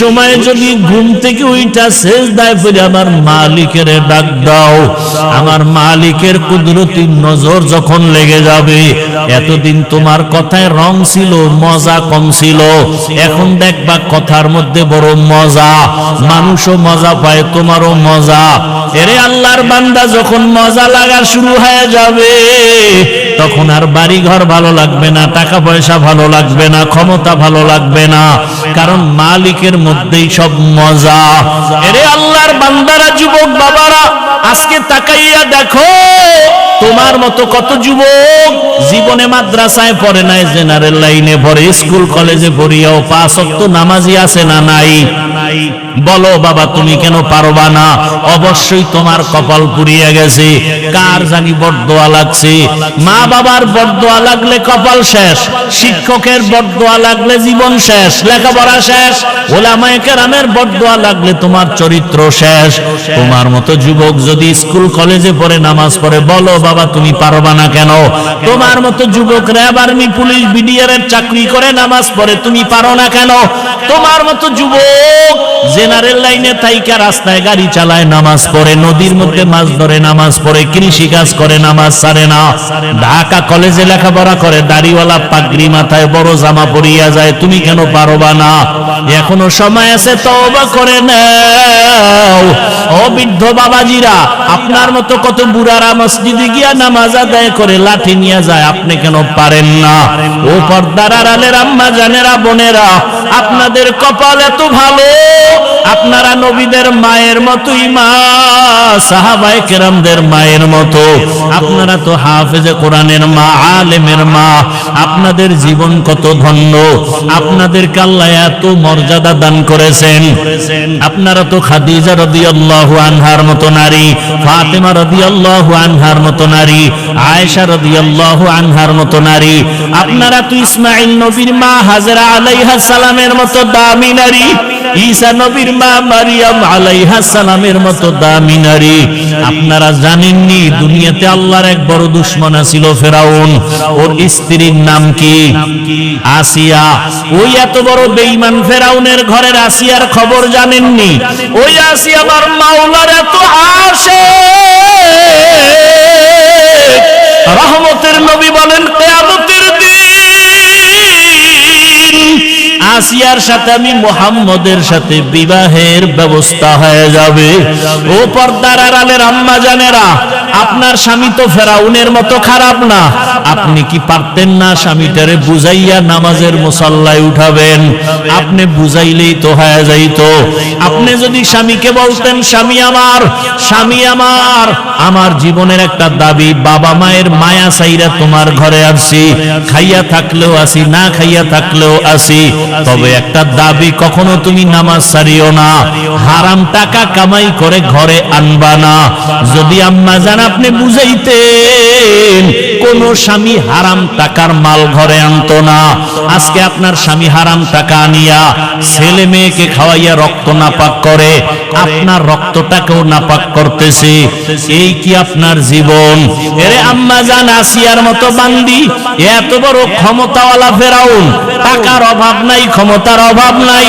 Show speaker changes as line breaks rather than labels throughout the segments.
সময় যদি ঘুম থেকে উইঠা সেজদায় পড়ে আমার মালিকের ডাক দাও, আমার মালিকের কুদরতি নজর যখন লেগে যাবে, এতদিন তোমার কথায় রং ছিল, মজা কম ছিল, এখন দেখবা কথার মধ্যে বড় মজা, মানুষও মজা পায়, তোমারও মজা। এরে আল্লাহর বান্দা, যখন মজা লাগা শুরু হয়ে যাবে, তখন আর বাড়ি ঘর ভালো লাগবে না, টাকা পয়সা ভালো লাগবে না, ক্ষমতা ভালো লাগবে না, কারণ মালিকের মধ্যেই সব মজা। এরে আল্লাহর বান্দারা, যুবক বাবারা, আজকে তাকাইয়া দেখো, তোমার মতো কত যুবক জীবনে মাদ্রাসায় পড়ে নাই, জেনারেল লাইনে পড়ে, স্কুল কলেজে পড়িয়াও 5 ওয়াক্ত নামাজি আছে না নাই? বলো বাবা, তুমি কেন পারবা না? অবশ্যই তোমার কপাল পুড়িয়ে গেছে। কার জানি বরদোয়া লাগছে, মা বাবার বরদোয়া লাগলে কপাল শেষ, শিক্ষকের বরদোয়া লাগলে জীবন শেষ, লেখাপড়া শেষ, ওলামায়ে কেরামের বরদোয়া লাগলে তোমার চরিত্র শেষ। তোমার মতো যুবক যদি স্কুল কলেজে পড়ে নামাজ পড়ে, বলো বাবা তুমি পারবা না কেন? তোমার মতো যুবক র্যাব, আর্মি, পুলিশ, বিডিআর এর চাকরি করে নামাজ পড়ে, তুমি পারো না কেন? তোমার মতো যুবক জেনারেল লাইনে থাইকা রাস্তায় গাড়ি চালায়, নামাজ পড়ে, নদীর মধ্যে মাছ ধরে নামাজ পড়ে, কৃষি কাজ করে, নামাজ ছাড়ে না, ঢাকা কলেজে লেখাপড়া করে, দাড়িওয়ালা পাগড়ি মাথায়, বড় জামা পরিয়া যায়, তুমি কেন পারবা না? এখনো সময় আছে, তওবা করে নাও। ও বৃদ্ধ বাবাজিরা, আপনার মতো কত বুড়ারা মসজিদে গিয়া নামাজ আদায় করে লাঠি নিয়ে যায়, আপনি কেন পারেন না? ও পর্দার আড়ালের আম্মা জানেরা, বোনেরা, আপনাদের কপাল এত ভালো, আপনারা নবীদের মায়ের মতোই মা, সাহাবায়ে কেরামদের মায়ের মতো, আপনারা তো হাফেজে কোরআনের মা, আলেমের মা, আপনাদের জীবন কত ধন্য, আপনাদেরকে আল্লাহ এত মর্যাদা দান করেছেন। আপনারা তো খাদিজা রাদিয়াল্লাহু আনহার মতো নারী, ফাতেমা রাদিয়াল্লাহু আনহার মতো নারী, আয়েশা রাদিয়াল্লাহু আনহার মতো নারী, আপনারা তো ইসমাঈল নবীর মা হাজরা আলাইহাস সালামের মতো দামি নারী, ঈসা নবীর মা মারিয়াম আলাইহাস সালামের মতো দামি নারী। আপনারা জানেননি দুনিয়াতে আল্লাহর এক বড় দুশমন ছিল ফেরাউন, ওর স্ত্রীর নাম কি? আসিয়া। ওই এত বড় বেঈমান ফেরাউনের ঘরের আসিয়ার খবর জানেননি? ওই আসিয়া আমার মাওলার এত আশিক, রহমতের নবী বলেন কিয়ামতের দিন আসিয়ার সাথে আমি মুহাম্মদের সাথে বিবাহের ব্যবস্থা হয়ে যাবে। ও পর্দার আড়ালের আম্মা জানেরা, আপনার স্বামী তো ফেরাউনের মতো খারাপ না, আপনি কি পারতেন না স্বামীটারে বুঝাইয়া নামাজের মুসাল্লায় উঠাবেন? আপনি বুঝাইলেই তো হয়ে যাইতো। আপনি যদি স্বামীকে বলতেন, স্বামী আমার, স্বামী আমার, আমার জীবনের একটা দাবি, বাবা মায়ের মায়া চাইরা তোমার ঘরে আসছি, খাইয়া থাকলেও আসি, না খাইয়া থাকলেও আসি, তবে একটা দাবি, কখনো তুমি নামাজ ছাড়িও না, হারাম টাকা কামাই করে ঘরে আনবা না। যদি আম্মা জান আপনি বুঝাইতেন, কোন স্বামী হারাম টাকার মাল ঘরে আনতো না। আজকে আপনার স্বামী হারাম টাকা আনিয়া ছেলে মেয়েকে খাওয়াইয়া রক্ত নাপাক করে, আপনার রক্তটাকেও নাপাক করতেছে। এই কি আপনার জীবন? এরে আম্মা জান, আসিয়ার মতো বান্দি, এত বড় ক্ষমতাওয়ালা ফেরাউন, টাকার অভাব নাই, ক্ষমতার অভাব নাই,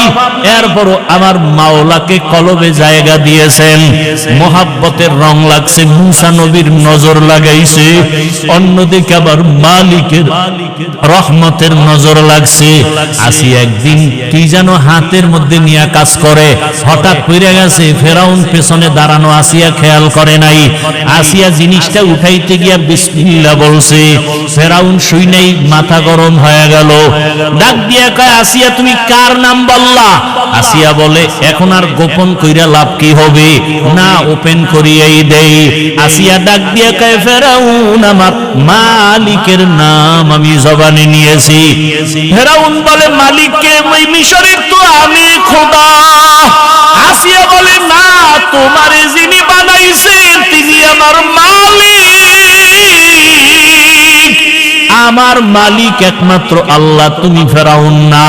এরপরও আমার মাওলাকে কলবে জায়গা দিয়েছেন, মোহাব্বতের রং লাগছে, মুসা নবীর নজর লাগাইছে, অন্যদিকে আবার মালিকের রহমতের নজর লাগছে। আসি একদিন কি যেন হাতের মধ্যে নিয়ে কাজ করে, হঠাৎ পড়ে গেছে, ফেরাউন পেছনে দাঁড়ানো, আসিয়া খেয়াল করে নাই। আসিয়া জিনিসটা উঠাইতে গিয়া বিসমিল্লাহ বলছে, ফেরাউন শুই নাই, মাথা গরম হয়ে গেল, ডাক দিয়া কয়, আসিয়া তুমি কার নাম বললা? আসিয়া বলে, এখন আর গোপন কইরা লাভ কি হবে, না ওপেন করিয়াই দেই। আসিয়া ডাক দিয়া কয়, ফেরাউন আমার মালিকের নাম আমি জবানে নিয়েছি। ফেরাউন বলে, মালিককে? ওই মিশরের তো আমি খোদা। আসিয়া বলে, না, তোমারে যিনি বানাইছেন তিনি আমার মালিক, আমার মালিক একমাত্র আল্লাহ, তুমি ফেরাউন না।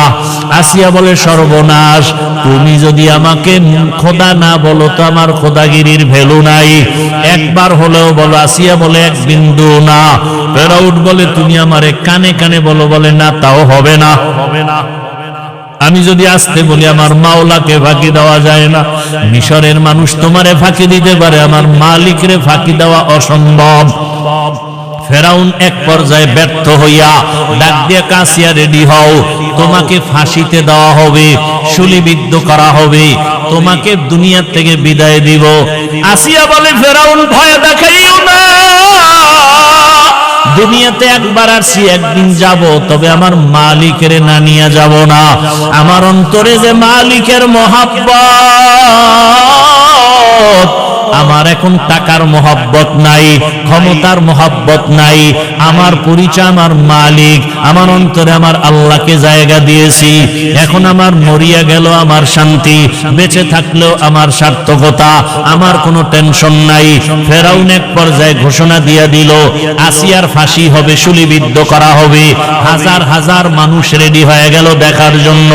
আসিয়া বলে, সর্বনাশ, তুমি যদি আমাকে খোদা না বলো তো আমার খোদাগিরির ভ্যালু নাই, একবার হলেও বলো। আসিয়া বলে, এক বিন্দু না। ফেরাউন বলে, তুমি আমারে কানে কানে বলো, বলে না, তাও হবে না। আমি যদি আসতে বলি আমার মাওলাকে ফাঁকি দেওয়া যায় না। মিশরের মানুষ তোমারে ফাঁকি দিতে পারে, আমার মালিকরে ফাঁকি দেওয়া অসম্ভব। ফেরাউন এক পর্যায়ে ব্যর্থ হইয়া ডাক দিয়ে কাসিয়া রেডি হও, তোমাকে ফাঁসিতে দেওয়া হবে, শূলিবিদ্ধ করা হবে, তোমাকে দুনিয়া থেকে বিদায় দিব। আসিয়া বলে ফেরাউন ভয় দেখাইও না, দুনিয়াতে একবার আসছি, একদিন যাব, তবে আমার মালিকের না নিয়ে যাব না। আমার অন্তরে যে মালিকের মহব্বত, আমার এখন টাকার মহব্বত নাই, ক্ষমতার মহব্বত নাই, আমার পরিচয় আমার মালিক, আমার অন্তরে আমার আল্লাহকে জায়গা দিয়েছি। এখন আমার মরিয়া গেল আমার শান্তি, বেঁচে থাকলেও আমার সার্থকতা, আমার কোনো টেনশন নাই। ফেরাউন এক পর্যায়ে ঘোষণা দিয়ে দিল আসিয়ার ফাঁসি হবে, শূলিবিদ্ধ করা হবে। হাজার হাজার মানুষ রেডি হয়ে গেল দেখার জন্য।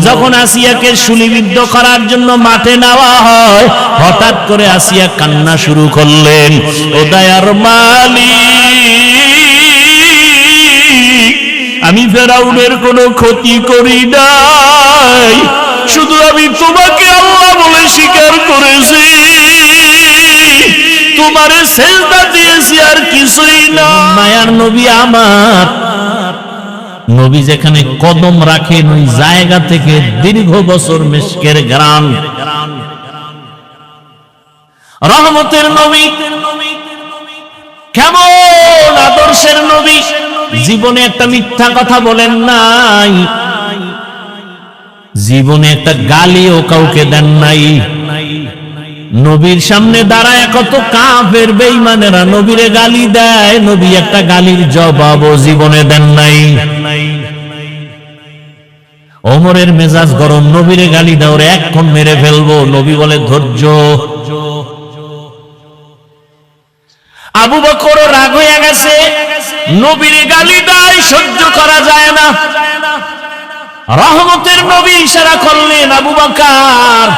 যখন আসিয়াকে শূলিবিদ্ধ করার জন্য মাঠে নেওয়া হয়, হঠাৎ করে আসিয়া কান্না শুরু করলেন, ও দয়ার মালিক, আমি ফেরাউনের কোনো ক্ষতি করি নাই, শুধু আমি তোমাকে আল্লাহ বলে স্বীকার করেছি, তোমারে সেজদা দিয়েছি, আর কিছুই না। মায়ার নবী আমার নবী যেখানে কদম রাখেন ওই জায়গা থেকে দীর্ঘ বছর মিশকের ঘ্রাণ। রহমতের নবী, কেমন আদর্শের নবী, জীবনে একটা মিথ্যা কথা বলেন নাই, জীবনে একটা গালিও কাউকে দেন নাই। নবীর সামনে দাঁড়ায় কত কাফের বেঈমানেরা নবীরে গালি দেয়, নবী একটা গালির জবাবও জীবনে দেন নাই। ওমরের মেজাজ গরম, নবীরে গালি দাও, ওরে এক্ষণ মেরে ফেলবো। নবী বলে ধৈর্য। আবু বকর রাগ হয়ে গেছে, নবীরে গালি দেয়, সহ্য করা যায় না। রহমতের নবী ইশারা করলেন, আবু বকর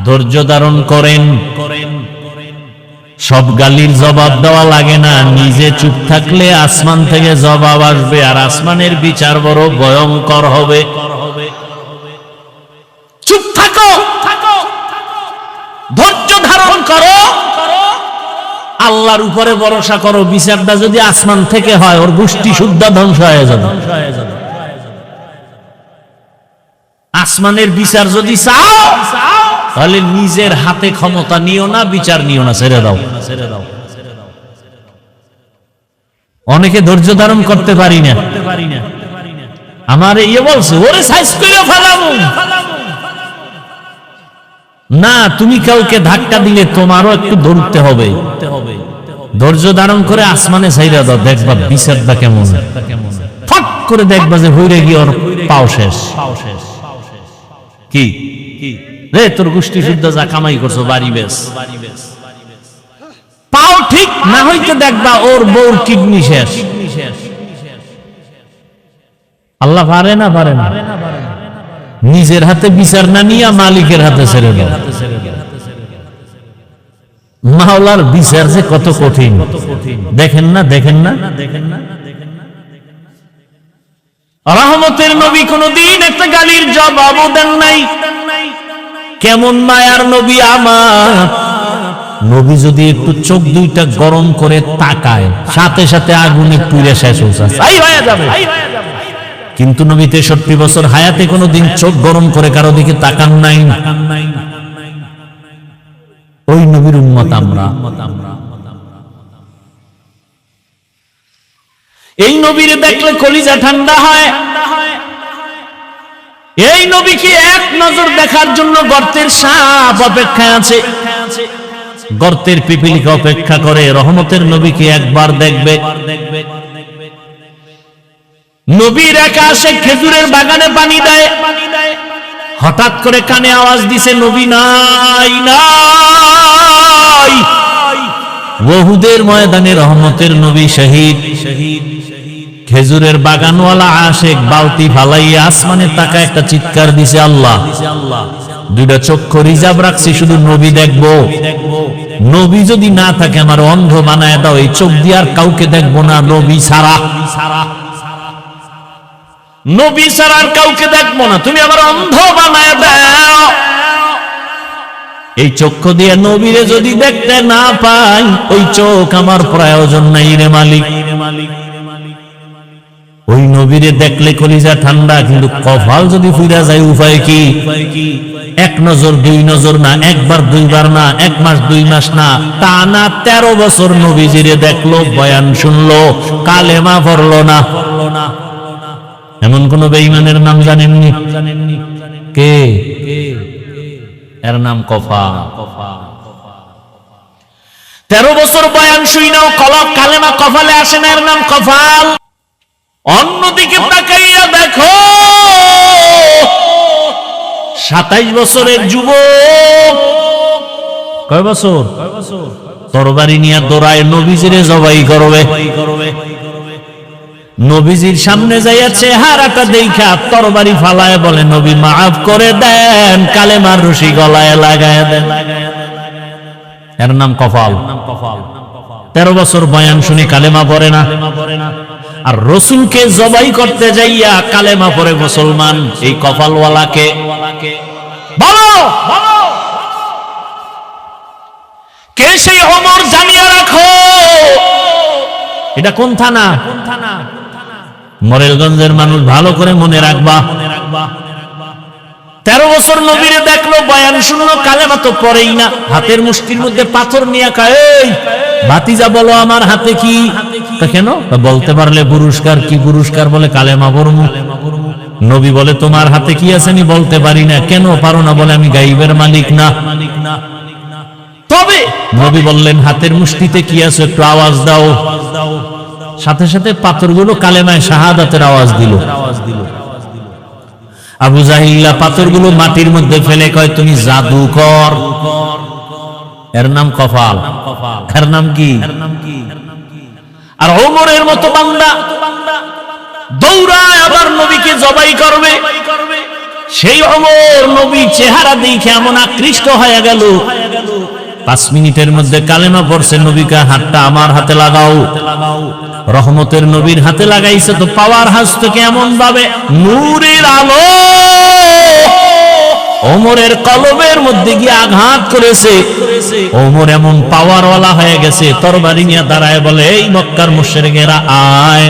ধৈর্য ধারণ করেন, সব গালির জবাব দেওয়া লাগে না, নিজে চুপ থাকলে আসমান থেকে জবাব আসবে, আর আসমানের বিচার বড় ভয়ঙ্কর হবে। চুপ থাকো, ধৈর্য ধারণ করো, আল্লাহর উপরে ভরসা করো। বিচারটা যদি আসমান থেকে হয়, ওর গোষ্ঠী শুদ্ধ ধ্বংস হয়ে যাবে। আসমানের বিচার যদি চাও, তাহলে নিজের হাতে ক্ষমতা নিও না, বিচার নিও না, ছেড়ে দাও। অনেকে ধৈর্য ধারণ করতে পারি না। আমার ইয়ে বলছে, ওরে সাইজ করে ফেলাবো না, তুমি কাউকে ধাক্কা দিলে তোমারও একটু ধরতে হবে। ধৈর্য ধারণ করে আসমানে ছাইরা দাও, দেখবা বিচারটা কেমন। ফট করে দেখবা যে হইরে গিয়ে ওর পাও শেষ। কি রে, তোর গোষ্ঠী শুদ্ধ যা কামাই করছো, বাড়ি বেশ, পাও ঠিক না হইতে দেখবা ওর বউর কিডনি শেষ। আল্লাহ পারে না, পারে না। নিজের হাতে বিচার না নিয়ে মালিকের হাতে ছেড়ে দাও। মাওলার বিচার যে কত কঠিন, দেখেন না, দেখেন না। রহমতের নবী কোনদিন একটা গালির জবাবও দেন নাই। কেমন মায়ার নবী আমার, নবী যদি একটু চোখ দুইটা গরম করে তাকায়, সাথে সাথে আগুনে পুড়ে শেষ হয়ে যাবে। কিন্তু নবী 63 বছর হায়াতে কোনদিন চোখ গরম করে কারো দিকে তাকান নাই। ওই নবীর উম্মত আমরা। এই নবীরে দেখলে কলিজা ঠান্ডা হয়। এই নবীকে এক নজর দেখার জন্য গর্তের সাপ অপেক্ষায় আছে, গর্তের পিপিলিকা অপেক্ষা করে রহমতের নবীকে একবার দেখবে। নবীর একা আসে খেজুরের বাগানে পানি দেয়, হঠাৎ করে কানে আওয়াজ দিছে, নবী নাই, নাই। উহুদের ময়দানে রহমতের নবী শহীদ। খেজুরের বাগানওয়ালা আশেক বালতি ফালাইয়া আসমানে তাকায় একটা চিৎকার দিছে, আল্লাহ, দুইটা চক্ষু রিজার্ভ রাখছি, শুধু নবী দেখবো। নবী যদি না থাকে আমার অন্ধ বানায় দাও, এই চোখ দিয়ে আর কাউকে দেখবো না, নবী ছাড়া। নবী ছাড়া আর কাউকে দেখবো না, তুমি আবার অন্ধ বানায় দাও। এই চক্ষু দিয়ে নবীরে যদি দেখতে না পাই, ওই চোখ আমার প্রয়োজন নাই রে মালিক। ওই নবীরে দেখলে কলিজা ঠান্ডা, কিন্তু কপাল যদি ফুইরা যায় উপায় কি? এক নজর দুই নজর না, একবার দুইবার না, এক মাস দুই মাস না, টানা 13 বছর নবীজিরে দেখলো, বয়ান শুনলো, কালেমা পড়লো না। এমন কোন বেঈমানের নাম জানেননি? কে? এর নাম কফাল। 13 বছর বয়ান শুইনাও কালেমা কপালে আসে না, এর নাম কফাল। অন্যদিকে তাকাইয়া দেখো, 27 বছরের যুবক, কয় বছর? তরবারি নিয়ে দৌড়ায় নবীজিরে জবাই করবে। নবীজির সামনে যাইয়া চেহারাটা দেখা তরবারি ফালায় বলে, নবী মাফ করে দেন, কালেমার রশি গলায় লাগায় দেন। এর নাম কফাল। 13 বছর বয়ান শুনে কালেমা পড়ে না, আর রসুলকে জবাই করতে যাইয়া কালেমা পড়ে মুসলমান। এই কপালওয়ালাকে বলো, কে সেই ওমর? জানিয়ে রাখো। এটা কোন থানা? মরেলগঞ্জের মানুষ, ভালো করে মনে রাখবা। 13 বছর নবীরে দেখলো, বয়ান শুনলো, কালেমা তো পড়েই না। হাতের মুষ্টির মধ্যে পাথর নিয়ে কয়, এই ভাতিজা বলো আমার হাতে কি? কেন? বলতে পারলে পুরস্কার। কি পুরস্কার? বলে কালেমা পড়মু। নবী বলে, তোমার হাতে কি আছে? আমি বলতে পারি না। কেন পারো না? বলে, আমি গাইবের মালিক না। তবে নবী বললেন, হাতের মুষ্টিতে কি আছে একটু আওয়াজ দাও। সাথে সাথে পাথরগুলো কালেমায় শাহাদাতের আওয়াজ দিল। আবু জাহিল্লা পাথরগুলো মাটির মধ্যে ফেলে কয়, তুমি জাদুকর। এর নাম কফাল। এর নাম কি? আর ওমরের মতো বান্দা দৌড়ায় আবার নবীকে জবাই করবে। সেই ওমর নবী চেহারা দেখে এমন আকৃষ্ট হয়ে গেল, 5 মিনিটের মধ্যে কালেমা পড়ছে। নবীকে, হাতটা আমার হাতে লাগাও। রহমতের নবীর হাতে লাগাইছে তো পাওয়ার হাসতে কেমন ভাবে, নূরের আলো ওমরের কলবের মধ্যে গিয়ে আঘাত করেছে। ওমর এমন পাওয়ারওয়ালা হয়ে গেছে, তরবারি নিয়ে দাঁড়ায় বলে, এই মক্কার মুশরিকেরা, আয়,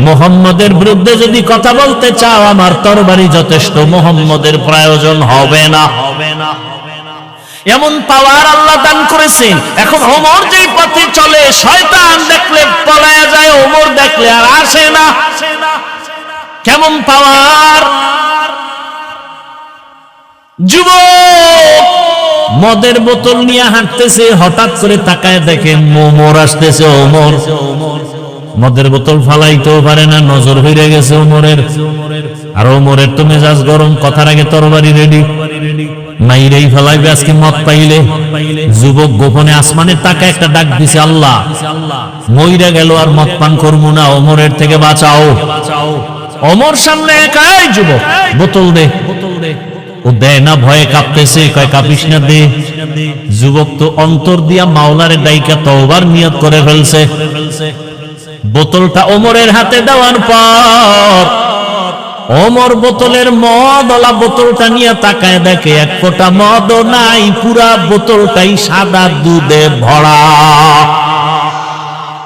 মুহাম্মদের বিরুদ্ধে যদি কথা বলতে চাও, আমার তরবারি যথেষ্ট, মুহাম্মদের প্রয়োজন হবে না। এমন পাওয়ার আল্লাহ দান করেছেন। এখন ওমর যেই পথে চলে, শয়তান দেখলে পলায়া যায়, ওমর দেখলে আর আসে না। কেমন পাওয়ার! যুবক মদের বোতল নিয়ে হাঁটতেছে, হঠাৎ করে তাকায় দেখে ওমর আসতেছে। ওমর মদের বোতল ফালাইতেও পারে না, নজর হইরে গেছে ওমরের। আর ওমরের তো মেজাজ গরম, কথার আগে তরবারি রেডি, মাইরেই ফেলাইবে আজকে মদ পাইলে। যুবক গোপনে আসমানের তাকে একটা ডাক দিছে, আল্লাহ, মইরা গেল আর মদ পান করবো না, ওমরের থেকে বাঁচাও। ওমর সামনে একাই, যুবক বোতল দে। ও দেয় না, ভয়ে কাঁপতেছে, কয় কাঁপিস না, দে। যুবক তো অন্তর দিয়া মাওলারে ডাইকা তওবার নিয়ত করে ফেলছে। বোতলটা ওমরের হাতে দেওয়ার পর ওমর বোতলের মদওয়ালা বোতলটা নিয়ে তাকায় দেখে এক ফোঁটা মদও নাই, পুরা বোতলটাই সাদা দুধে ভরা।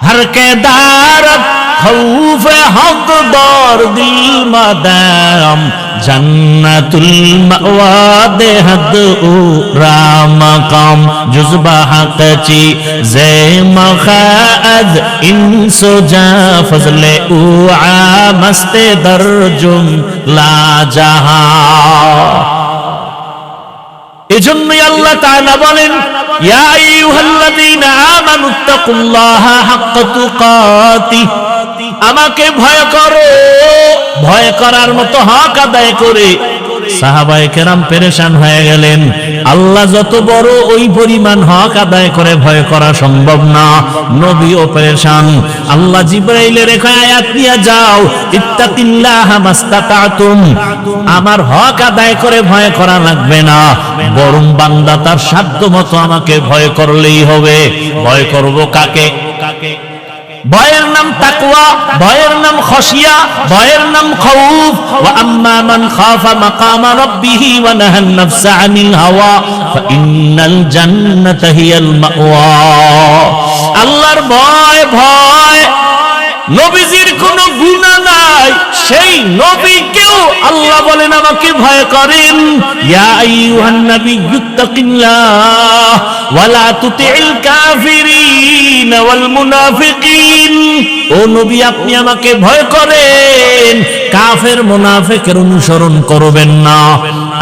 हर के दारत खौफ हक दौर दिल मदाम जन्नतुल मअवा दे हद राम काम जुज़बा हक़ची ज़े मख़ाज़ इंसो जा फज़ले उआ मस्ते दरजुम ला जहा। এজন্যই আল্লাহ তাআলা বলেন, ইয়া আইয়ুহাল্লাযীনা আমানুত্তাকুল্লাহা হাক্কা তুকাতিহ, আমাকে ভয় করো, ভয় করার মতো হক আদায় করে। সাহাবায়ে কেরাম পেরেশান হয়ে গেলেন, আল্লাহ যত বড় ওই পরিমাণ হক আদায় করে ভয় করা সম্ভব না। নবীও পেরেশান। আল্লাহ জিবরাইলের রেখা আয়াত নিয়ে যাও, ইত্তাকিল্লাহা মাস্তাতাতুম, আমার হক আদায় করে ভয় করা লাগবে না, বরং বান্দা তার সাধ্য মতো আমাকে ভয় করলেই হবে। ভয় করব কাকে? ভয়ের নাম তাকওয়া, ভয়ের নাম খশিয়া, ভয়ের নাম খাউফ। ওয়া আম্মা মান খাফা মাকামা রাব্বিহি ওয়া নাহান নাফসা আনিল হাওয়া ফাইন্নাল জান্নাতা হিয়াল মাওয়া। আল্লাহর ভয়, ভয়। নবীজির কোনো গুনাহ নাই, সেই নবীকেও আল্লাহ বলেন আমাকে ভয় করেন। ইয়া আইয়ুহান নাবিয়্যুত্তাকিল্লাহ ওয়া লা তুতি'ল কাফিরিন ওয়াল মুনাফিকিন। ও নবী, আপনি আমাকে ভয় করেন, কাফের মুনাফিকের অনুসরণ করবেন না।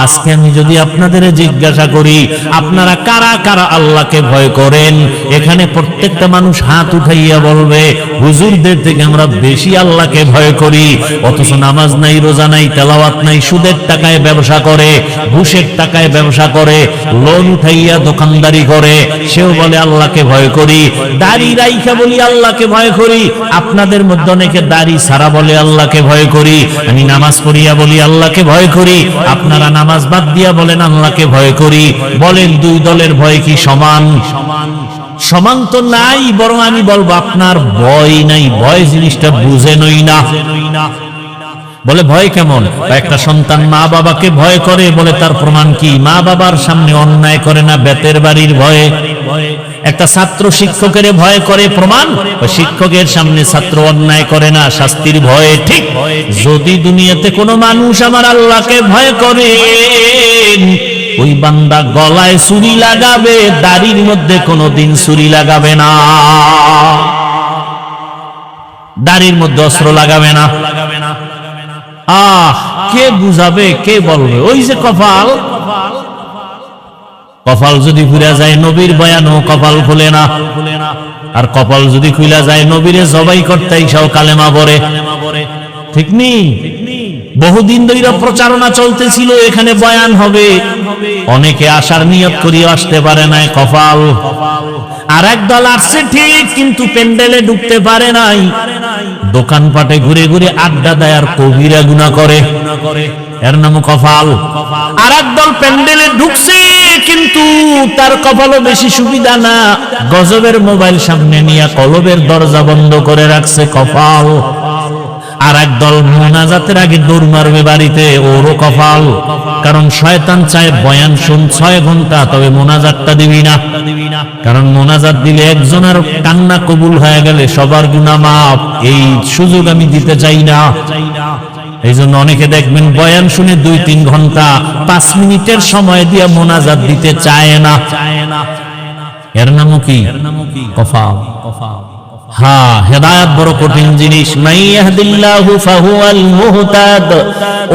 আজকে আমি যদি আপনাদের জিজ্ঞাসা করি আপনারা কারা কারা আল্লাহকে ভয় করেন, এখানে প্রত্যেকটা মানুষ হাত উঠাইয়া বলবে হুজুরদের থেকে আমরা বেশি আল্লাহকে ভয় করি। অথচ নামাজ নাই, রোজা নাই, তেলাওয়াত নাই, সুদের টাকায় ব্যবসা করে, ঘুষের টাকায় ব্যবসা করে, লোন উঠাইয়া দোকানদারি করে, সেও বলে আল্লাহকে ভয় করি। দাড়ি রাইখা বলি আল্লাহকে ভয় করি। আপনাদের মধ্যে অনেকে দাড়ি ছাড়া বলে আল্লাহকে ভয় করি। আমি নামাজ পড়িয়া বলি আল্লাহকে ভয় করি, আপনারা নামাজ বাদ দিয়া বলেন আল্লাহকে ভয় করি। বলেন দুই দলের ভয় কি সমান? সমান তো নাই, বরং আমি বলবো আপনার ভয় নাই, ভয় জিনিসটা বুঝেনই না। বলে ভয় কেমন? একটা সন্তান মা বাবাকে ভয় করে, বলে তার প্রমাণ কি? মা বাবার সামনে অন্যায় করে না, বেতের বাড়ির ভয়ে। একটা ছাত্র শিক্ষকের ভয় করে, প্রমাণ? শিক্ষকের সামনে ছাত্র অন্যায় করে না, শাস্তির ভয়ে। ঠিক যদি দুনিয়াতে কোনো মানুষ আমার আল্লাহকে ভয় করে, ওই বান্দা গলায় ছুরি লাগাবে, দাড়ির মধ্যে কোনোদিন ছুরি লাগাবে না, দাড়ির মধ্যে অস্ত্র লাগাবে না। কে বুঝাবে, কে বলবে? ওই যে কপাল, কপাল যদি খুলে যায় নবীর বয়ানও কপাল খুলে না। আর কপাল যদি খুলে যায় নবীরে জবাই করতে ইসাও কালেমা পড়ে। ঠিক নেই? বহুদিন ধরে প্রচারণা চলতেছিল এখানে বয়ান হবে, অনেকে আসার নিয়ত করিয়া আসতে পারে নাই, কপাল। আর একদল আসছে ঠিক, কিন্তু প্যান্ডেলে ঢুকতে পারে নাই, দোকানপাটে ঘুরে ঘুরে আড্ডা দেয় আর কবিরা গুনাহ করে, এর নাম কপাল। আর একদল প্যান্ডেলে ঢুকছে, কিন্তু তার কপালও বেশি সুবিধা না, গজবের মোবাইল সামনে নিয়ে কলবের দরজা বন্ধ করে রাখছে, কপাল। আর একদল মোনাজাতের আগে দৌড় মারবে বাড়িতে, ওরও কপাল। কারণ শয়তান চায় বয়ান শুন 6 ঘন্টা, তবে মোনাজাতটা দিবি না। কারণ মোনাজাত দিলে একজনের কান্না কবুল হয়ে গেলে সবার গুনাহ মাফ, এই সুযোগ আমি দিতে চাই না। এই জন্য অনেকে দেখবেন বয়ান শুনে 2-3 ঘন্টা 5 মিনিটের সময় দিয়ে মোনাজাত দিতে চায় না। এর নামও কি? কপাল। হ্যাঁ, হেদায়েত বড় কঠিন জিনিস। মান ইয়াহদিল্লাহু ফাহুয়াল মুহতাদ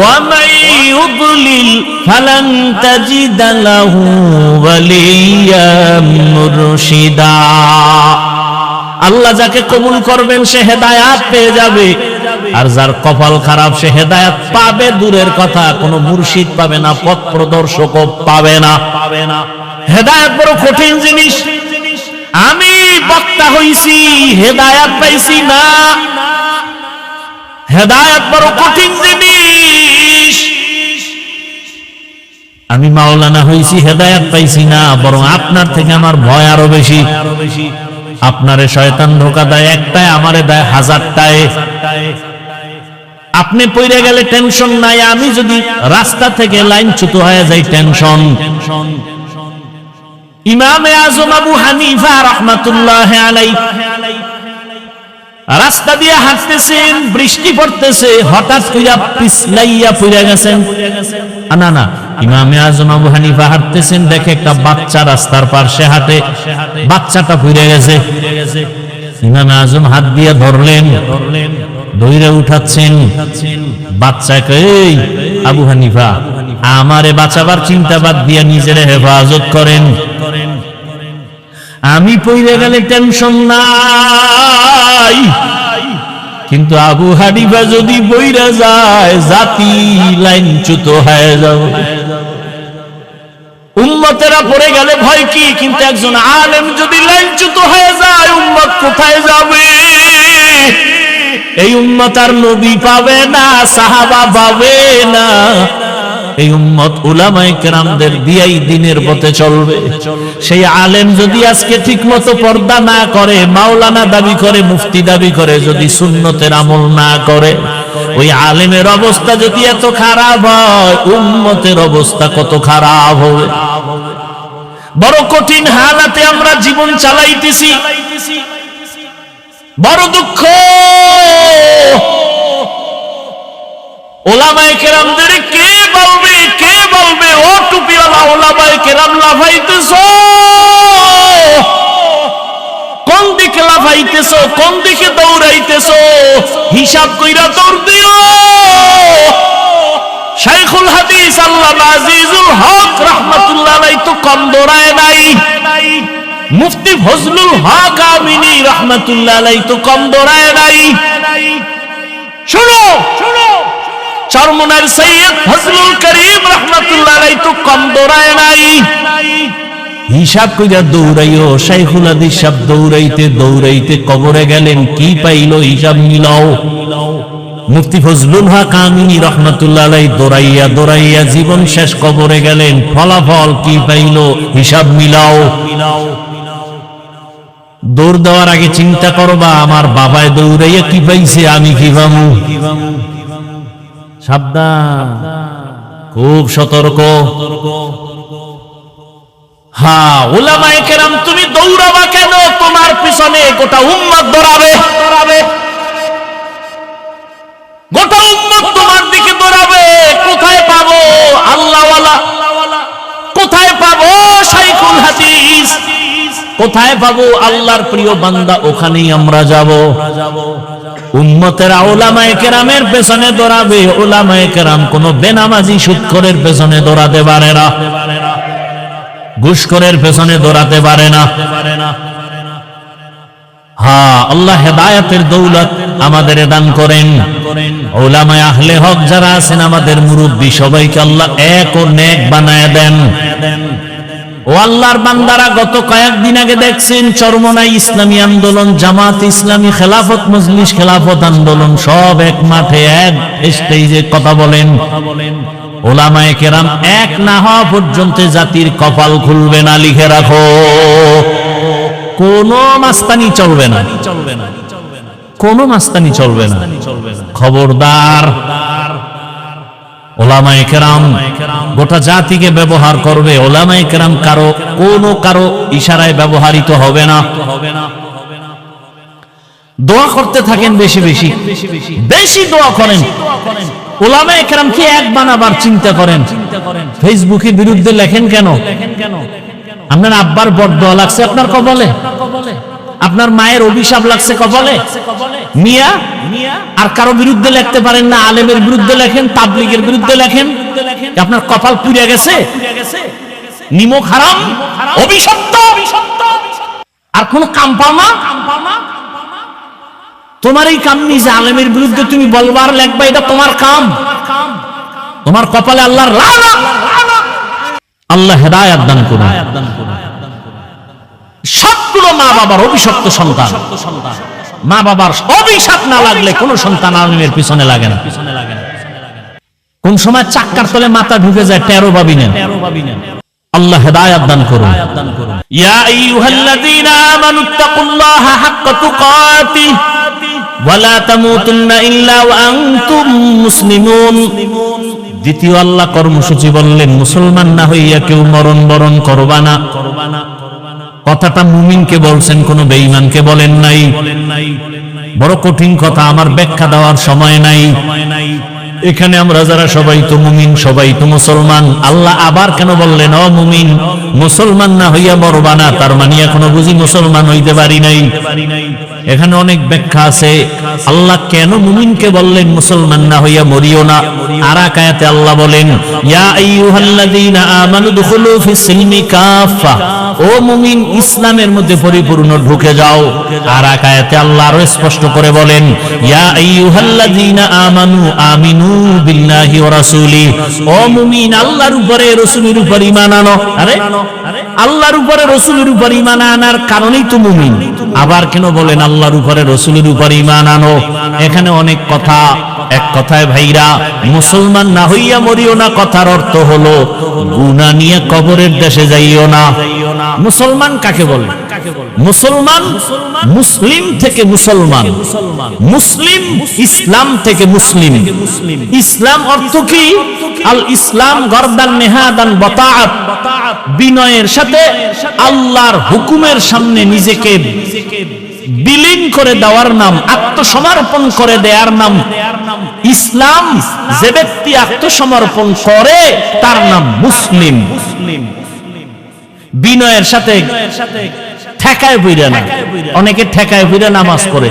ওয়া মান ইউদ্লিল ফালান তাজিদ লাহু ওয়ালিয়্যাম মুরশিদা। আল্লাহ যাকে কবুল করবেন সে হেদায়েত পেয়ে যাবে, আর যার কপাল খারাপ সে হেদায়েত পাবে দূরের কথা, কোনো মুর্শিদ পাবে না, পথ প্রদর্শকও পাবে না। হেদায়েত বড় কঠিন জিনিস। আমি বক্তা হইছি, হেদায়েত পাইছি না। হেদায়েত বড় কঠিন জিনিস। আমি মাওলানা হইছি, হেদায়েত পাইছি না, বরং আপনার থেকে আমার ভয় আরো বেশি। আপনারে শয়তান ধোঁকা দেয় একটায়, আমারে দেয় 1000টায়। আপনি পড়ে গেলে টেনশন নাই, আমি যদি রাস্তা থেকে লাইনচ্যুত হয়ে যাই টেনশন। ইমামে আজম আবু হানিফা রাহমাতুল্লাহি আলাইহি রাস্তা দিয়ে হাঁটতেছেন, বৃষ্টি পড়তেছে, হঠাৎ কইরা পিছলাইয়া পড়ে গেছেন। না, ইমামে আজম আবু হানিফা হাঁটতেছেন, দেখে একটা বাচ্চা রাস্তার পাশে হাঁটে, বাচ্চাটা পড়ে গেছে। ইমামে আজম হাত দিয়ে ধরলেন, ধইরা উঠাচ্ছেন। বাচ্চাকে, এই আবু হানিফা, আমারে বাঁচাবার চিন্তা বাদ দিয়া নিজের হেফাজত করেন, আমি পড়ে গেলে টেনশন নাই। কিন্তু আবু হানিফা যদি বইরা যায়, জাতি লাইনচ্যুত হয়ে যাবে। উম্মতেরা পড়ে গেলে ভয় কি? কিন্তু একজন আলেম যদি লাইনচ্যুত হয়ে যায়, উম্মত কোথায় যাবে? এই উম্মত আর নবী পাবে না, সাহাবা পাবে না। এই উম্মত উলামায়ে কেরামদের দিয়াই দিনের পথে চলবে। সেই আলেম যদি আজকে ঠিকমতো পর্দা না করে, মাওলানা দাবি করে, মুফতি দাবি করে, যদি সুন্নতের আমল না করে, ওই আলেমের অবস্থা যদি এত খারাপ হয়, উম্মতের অবস্থা কত খারাপ হবে। বড় কঠিন হালাতে আমরা জীবন চালাইতেছি, বড় দুঃখ। ওলামায়ে কেরামদের কে বলবে, কে বলবে ও টুপিওয়ালা ওলামায়ে কেরাম লাফাইতেছো, কোন দিকে লাফাইতেছো, কোন দিকে দৌড়াইতেছো, হিসাব কইরা দৌড় দিও। শাইখুল হাদিস আল্লামা আজিজুল হক রাহমাতুল্লাহ আলাইহি তো কম দৌড়ায় নাই, মুফতি ফজলুল হক আমিনী রাহমাতুল্লাহ আলাইহি তো কম দৌড়ায় নাই। শুনো, চরমনার সৈয়দ ফজলুল করিম রাহমাতুল্লাহ আলাইহি তো কম দৌড়ায় নাই। হিসাব কইরা দৌড়াইও। শাইখুল হাদিস সাহেব দৌড়াইতে দৌড়াইতে কবরে গেলেন, কি পাইলো হিসাব মিলাও। মুফতি ফজলুল হক আমিনী রাহমাতুল্লাহ আলাইহি দৌড়াইয়া দৌড়াইয়া জীবন শেষ, কবরে গেলেন, ফলাফল কি পাইলো হিসাব মিলাও। দৌড় দেওয়ার আগে চিন্তা করবা, আমার বাবায় দৌড়াইয়া কি পাইছে, আমি কি পাবো। সাবধান, খুব সতর্ক। হ্যাঁ, উলামায়ে কেরাম তুমি দৌড়াবা কেন? তোমার পিছনে গোটা উম্মত দৌড়াবে, গোটা উম্মত তোমার দিকে দৌড়াবে। কোথায় পাবো আল্লাহওয়ালা, কোথায় পাবো শাইখুল হাদিস, কোথায় পাবো আল্লাহর প্রিয় বান্দা, ওখানেই আমরা যাব। উম্মতেরা উলামায়ে কেরামের পেছনে দৌড়াবে। উলামায়ে কেরাম কোন বেনামাজি সুদখোরের পেছনে দৌড়াতে পারে না, ঘুষখোরের পেছনে দৌড়াতে পারে না। হ্যাঁ, আল্লাহ হেদায়েতের দৌলত আমাদের দান করেন। উলামায়ে আহলে হক যারা আছেন, আমাদের মুরব্বী, সবাইকে আল্লাহ এক ও নেক বানায় দেন। ও আল্লাহর বান্দারা, গত কয়েকদিন আগে দেখছেন চরমনাই ইসলামী আন্দোলন, জামাত ইসলামী, খেলাফত মজলিস, খেলাফত আন্দোলন সব এক মাঠে এক স্টেজে কথা বলেন। উলামায়ে কেরাম এক না হওয়া পর্যন্ত জাতির কপাল খুলবে না, লিখে রাখো। কোন মাস্তানি চলবে না, কোন মাস্তানি চলবে না, খবরদার। উলামায়ে কেরাম গোটা জাতিকে ব্যবহার করবে। উলামায়ে কেরাম কারো ইশারায় ব্যবহৃত হবে না। দোয়া করতে থাকেন, বেশি বেশি বেশি দোয়া করেন। উলামায়ে কেরাম কি এক বানাবার চিন্তা করেন? ফেসবুকের বিরুদ্ধে লেখেন কেন? আপনার আব্বার বরদোয়া লাগছে আপনার কপালে, আপনার মায়ের অভিশাপ লাগছে কপালে, মিয়া আর কারো বিরুদ্ধে লিখতে পারেন না। আলেমের বিরুদ্ধে লেখেন, তাবলীগের বিরুদ্ধে লেখেন, আপনার কপাল পুড়ে গেছে, নিমক হারাম, অভিশপ্ত। আর কোন কাম পাও না। তোমার এই কাম নেই যে আলেমের বিরুদ্ধে তুমি বলবার লেখবা, এটা তোমার কাম। তোমার কপালে আল্লাহর লানত। আল্লাহ হেদায়েত দান করুন। সবগুলো মা বাবার অভিশপ্ত সন্তান। মা বাবার অভিশাপ না লাগলে কোন সন্তান আলেমের পিছনে লাগে না। কোন সময় চাক্কার তলে মাথা ঢুকে যায়, টেরো ভাবি নেন। আল্লাহ হেদায়েত দান করুন। ইয়া আইয়ুহাল্লাযীনা আমানুত্তাকুল্লাহা হাক্কা তুকাতিহি ওয়া লা তামুতুন্না ইল্লা ওয়া আনতুম মুসলিমুন। দ্বিতীয় আল্লাহ কর্মসূচি বললেন, মুসলমান না হইয়া কেউ মরণ বরণ করবা না। কথাটা মুমিনকে বলছেন, কোন বেঈমানকে বলেন নাই। বড় কঠিন কথা, আমার ব্যাখ্যা দেওয়ার সময় নাই। এখানে আমরা যারা সবাই তো মুমিন, সবাই তো মুসলমান। আল্লাহ আবার কেন বললেন ও মুমিন, মুসলমান না হইয়া মরবা না? তার মানে এখনো বুঝি মুসলমান হইতে পারি নাই। এখানে অনেক ব্যাখ্যা আছে। আল্লাহ কেন মুমিনকে বললেন মুসলমান না হইয়া মরিও না? আর এক আয়াতে আল্লাহ বলেন, ইয়া আইয়ুহাল্লাযীনা আমানু দুখুলু ফিস সিলমি কাফা, ও মুমিন ইসলামের মধ্যে পরিপূর্ণ ঢুকে যাও। আর এক আয়াতে আল্লাহ আরো স্পষ্ট করে বলেন, ইয়া আইয়ুহাল্লাযীনা আমানু আমিনু বিল্লাহি ওয়া রাসূলি, ও মুমিন আল্লাহর উপরে রাসূলের উপর ঈমান আনো। আরে আল্লাহর উপরে রাসূলের উপর ঈমান আনার কারণেই তো মুমিন। আবার কেন বলেন আল্লাহর উপরে রাসূলের উপরে ঈমান আনো? এখানে অনেক কথা। এক কথায় ভাইরা, মুসলমান না হইয়া মরিও না কথার অর্থ হলো গুনাহ নিয়ে কবরের দেশে যাইও না। মুসলমান কাকে বলে? মুসলমান মুসলিম থেকে মুসলমান, মুসলিম ইসলাম থেকে মুসলিম। ইসলাম অর্থ কি? আল ইসলাম গরদান নেহাদান বতাআত, বিনয়ের সাথে আল্লাহর হুকুমের সামনে নিজেকে বিলীন করে দেওয়ার নাম, আত্মসমর্পণ করে দেওয়ার নাম ইসলাম। যে ব্যক্তি আত্মসমর্পণ করে তার নাম মুসলিম। বিনয়ের সাথে ঠেকায় বইরা না, অনেকে ঠেকায় বইরা নামাজ পড়ে।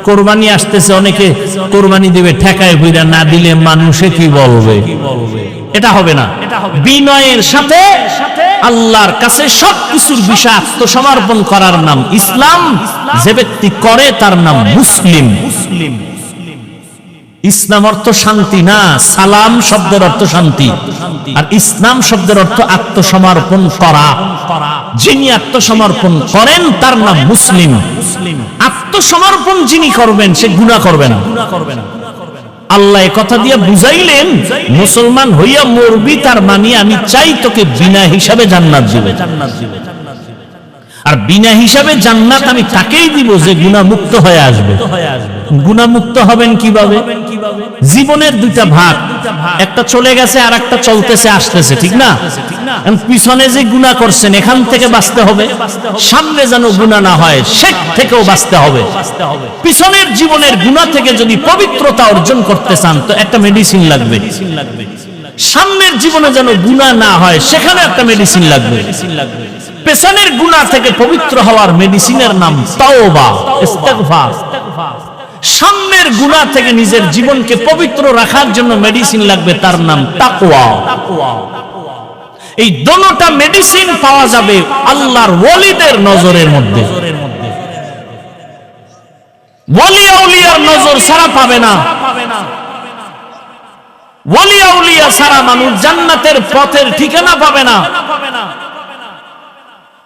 কোরবানি আসতেছে, অনেকে কোরবানি দিবে ঠেকায় বইরা, না দিলে মানুষে কি বলবে, এটা হবে না। বিনয়ের সাথে আল্লাহর কাছে সবকিছুর বিষয় আত্মসমর্পণ করার নাম ইসলাম। যে ব্যক্তি করে তার নাম মুসলিম। ইসলাম অর্থ শান্তি না, সালাম শব্দের অর্থ শান্তি, আর ইসলাম শব্দের অর্থ আত্মসমর্পণ করা। যিনি আত্মসমর্পণ করেন তার নাম মুসলিম। আত্মসমর্পণ যিনি করবেন সে গুনাহ করবে না। আল্লাহ কথা দিয়ে বুঝাইলেন, মুসলমান হইয়া মরবি তার মানে আমি চাই তোকে বিনা হিসাবে জান্নাত দিবে। আর বিনা হিসাবে জান্নাত আমি তাকেই দিব যে গুনাহ মুক্ত হয়ে আসবে। গুনাহ মুক্ত হবেন কিভাবে? জীবনের দুইটা ভাগ, একটা চলে গেছে আর একটা চলতেছে আসতেছে, ঠিক না? পিছনে যে গুনাহ করছেন এখান থেকে বাঁচতে হবে, সামনে যেন গুনাহ না হয় সেট থেকেও বাঁচতে হবে। পিছনের জীবনের গুনাহ থেকে যদি পবিত্রতা অর্জন করতে চান তো একটা মেডিসিন লাগবে। সামনের জীবনে যেন গুনাহ না হয় সেখানে একটা মেডিসিন লাগবে। পেছনের গুনাহ থেকে পবিত্র হওয়ার মেডিসিনের নাম তাওবা, ইস্তিগফার। সামনের গুনাহ থেকে নিজের জীবনকে পবিত্র রাখার জন্য মেডিসিন লাগবে, তার নাম তাকওয়া। এই দুটোটা মেডিসিন পাওয়া যাবে আল্লাহর ওয়ালিদের নজরের মধ্যে। ওয়ালি আউলিয়ার নজর ছাড়া পাবে না। ওয়ালি আউলিয়া ছাড়া মানুষ জান্নাতের পথের ঠিকানা পাবে না।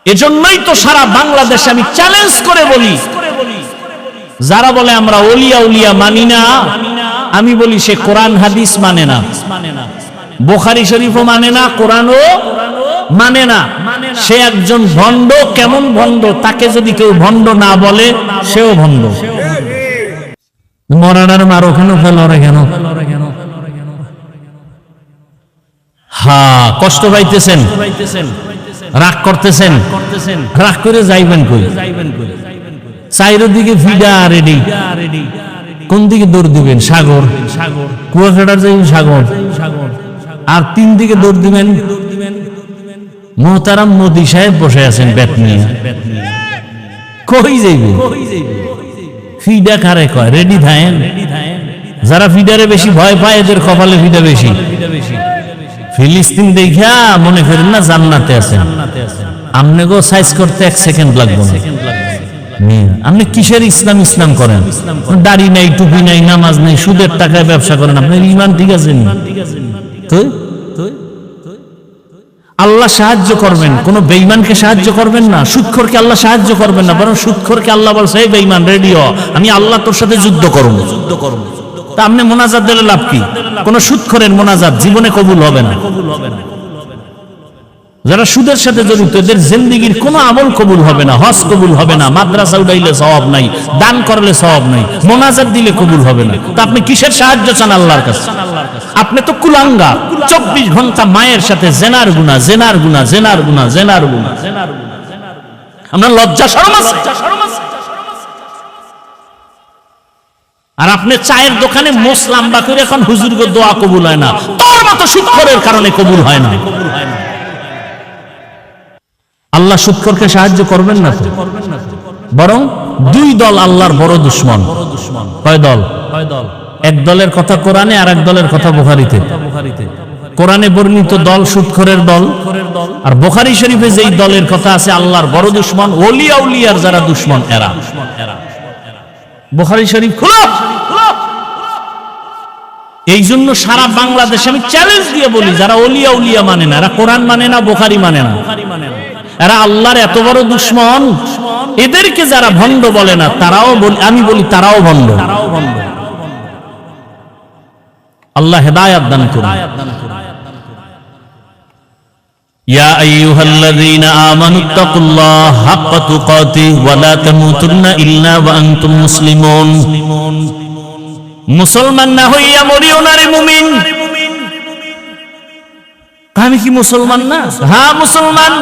এজন্যই তো সারা বাংলাদেশে আমি চ্যালেঞ্জ করে বলি, যারা বলে আমরা ওলিয়া উলিয়া মানি না, আমি বলি সে কোরআন হাদিস মানে না, বুখারী শরীফও মানে না, কোরআনও মানে না। সে একজন ভণ্ড। কেমন ভণ্ড? তাকে যদি কেউ ভণ্ড না বলে সেও ভণ্ড। মরানার মারো কেন, ফেলরে কেন? হ্যাঁ, কষ্ট পাইতেছেন, রাগ করতেছেন, রাগ করে যাইবেন কই? চারিদিকে ফিডা রেডি, কোন দিকে দৌড় দিবেন? সাগর, কুয়াকাটার যাইবেন সাগর, আর তিন দিকে দৌড় দিবেন মোহতারাম মোদি সাহেব বসে আছেন ব্যাট নিয়ে। কই যাইবে? ফিডা কারে কয়? রেডি থাকেন। যারা ফিডারে বেশি ভয় পায় এদের কপালে ফিডা বেশি। ফিলিস্তিন দেখা মনে করেন না জান্নাতে আছেন। আমনেগো সাইজ করতে 1 সেকেন্ড লাগবে না। আপনি কিসের ইসলাম ইসলাম করেন? দাড়ি নাই, টুপি নাই, নামাজ নাই, সুদের টাকায় ব্যবসা করেন। আপনার ঈমান ঠিক আছে? আল্লাহ সাহায্য করবেন, কোন বেঈমানকে সাহায্য করবেন না। সুদখোরকে আল্লাহ সাহায্য করবেন না, বরং সুদখোরকে আল্লাহ বলছে এই বেঈমান রেডি হ, আমি আল্লাহ তোর সাথে যুদ্ধ করব। তা আপনি মোনাজাত দিলে লাভ কি? কোন সুদখোরের মোনাজাত জীবনে কবুল হবে না। যারা সুদের সাথে জড়িত এদের জিন্দেগীর কোনো আমল কবুল হবে না, হজ কবুল হবে না, মাদ্রাসা উঠাইলে সওয়াব নাই, দান করলে সওয়াব নাই, মোনাজাত দিলে কবুল হবে না। তা আপনি কিসের সাহায্য চান আল্লাহর কাছে? আপনি তো কুলাঙ্গা। 24 ঘন্টা মায়ের সাথে জেনার গুনাহ, জেনার গুনাহ, জেনার গুনাহ, জেনার গুনাহ। আমরা লজ্জা শরম আছে? আর আপনি চায়ের দোকানে মোস লাম্বা করে এখন হুজুরকে দোয়া কবুল হয় না, তোর মতো সুদখোরের কারণে কবুল হয় না। আল্লাহ সুদখোরকে সাহায্য করবেন না, বরং দুই দল আল্লাহর বড় দুশমন। কয় দল? এক দলের কথা কোরআনে, আর এক দলের কথা বুখারীতে। কোরআনে বর্ণিত দল সুদখোরের দল, আর বুখারী শরীফে যেই দলের কথা আছে আল্লাহর বড় দুশমন, ওলি আউলিয়ার যারা দুশমন এরা। বুখারী শরীফ খুলো। এই জন্য সারা বাংলাদেশে আমি চ্যালেঞ্জ দিয়ে বলি, যারা ওলিয়া উলিয়া মানে না, এরা কোরআন মানে না, বুখারী মানে না, এরা আল্লাহর এত বড় দুশমন, এদেরকে যারা ভণ্ড বলে না তারাও আমি বলি তারাও ভণ্ড। আল্লাহ হেদায়েত দান করুন। ইয়া আইয়ুহাল্লাযীনা আমানুত্তাকুল্লাহ হাক্কা তুকাতিহি ওয়া লা তামুতুন্না ইল্লা ওয়া আনতুম মুসলিমুন। মুসলমান না হইয়া মরিও না রে মুমিন। আমি কি মুসলমান না? হ্যাঁ মুসলমান।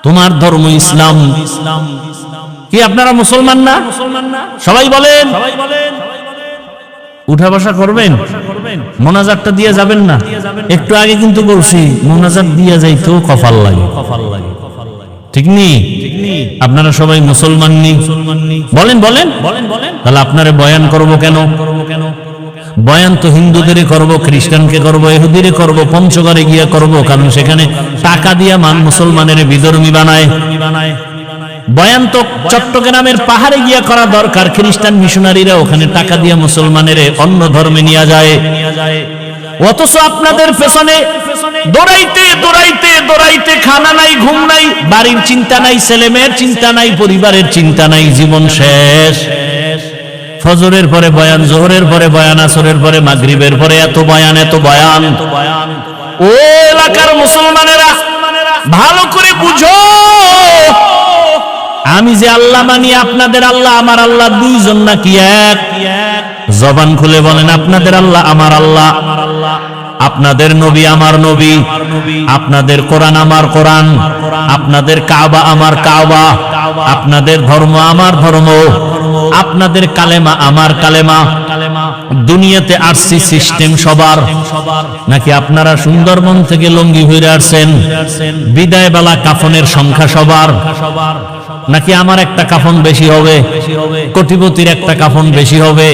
তোমার ধর্ম ইসলাম। কি আপনারা মুসলমান না? সবাই বলেন। উঠা বসা করবেন, মোনাজাতটা দিয়ে যাবেন না? একটু আগে কিন্তু বলছি মোনাজাত দিয়ে যাইতো কপাল লাগে, ঠিক নেই? আপনারা সবাই মুসলমান নি? বলেন বলেন। তাহলে আপনারে বয়ান করব কেন? বয়ান তো হিন্দুদের করব, খ্রিস্টানকে করব, ইহুদিরে করব, পঞ্চগড়ে গিয়া করব, কারণ সেখানে টাকা দিয়া মুসলমানের বিধর্মী বানায়। বয়ান তো চট্টগ্রামের পাহাড়ে গিয়া করা দরকার, খ্রিস্টান মিশনারিরা ওখানে টাকা দিয়া মুসলমানের অন্য ধর্মে নিয়ে যায়। অথচ আপনাদের পেছনে দৌড়াইতে দৌড়াইতে দৌড়াইতে খানা নাই, ঘুম নাই, বাড়ির চিন্তা নাই, ছেলে মেয়ের চিন্তা নাই, পরিবারের চিন্তা নাই, জীবন শেষ। ফজরের পরে বয়ান, জোহরের পরে বয়ান, আসরের পরে মাগরিবের পরে এত বয়ান, এত বয়ান। ও এলাকার মুসলমানেরা ভালো করে বুঝো, আমি যে আল্লাহ মানি, আপনাদের আল্লাহ আমার আল্লাহ দুইজন নাকি এক? জবান খুলে বলেন আপনাদের আল্লাহ আমার আল্লাহ, আপনাদের নবী আমার নবী, আপনাদের কোরআন আমার কোরআন, আপনাদের কাবা আমার কাবা, আপনাদের ধর্ম আমার ধর্ম, আপনাদের কালেমা আমার কালেমা। দুনিয়াতে আসছি সিস্টেম সবার, নাকি আপনারা সুন্দরবন থেকে লঙ্গি হয়ে আসছেন? বিদায় বেলা কাফনের সংখ্যা সবার, নাকি আমার একটা কাফন বেশি হবে, কোটিপতির একটা কাফন বেশি হবে?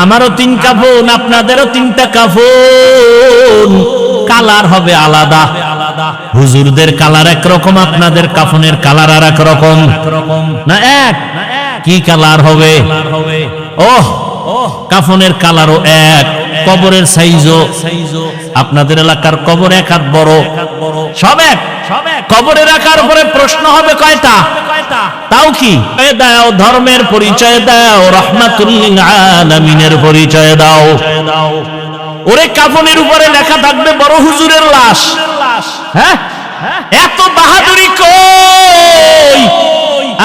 আমারও 3 কাফন, আপনাদেরও 3টা কাফন, কালার হবে আলাদা। হুজুরদের কালার একরকম, আপনাদের কাফনের কালার আর এক রকম না এক? কি কালার হবে? ওহ, কাফনের কালারও এক, কবরের সাইজও। আপনাদের এলাকার কবর 1 হাত বড়, সব এক। কবরে রাখার পরে প্রশ্ন হবে কয়টা? তাও কি দাও, ধর্মের পরিচয় দাও, রাহমাতুল লিল আলামিনের পরিচয় দাও। ওরে কাফনের উপরে লেখা থাকবে বড় হুজুরের লাশ। হ্যাঁ, এত বাহাদুরি কই?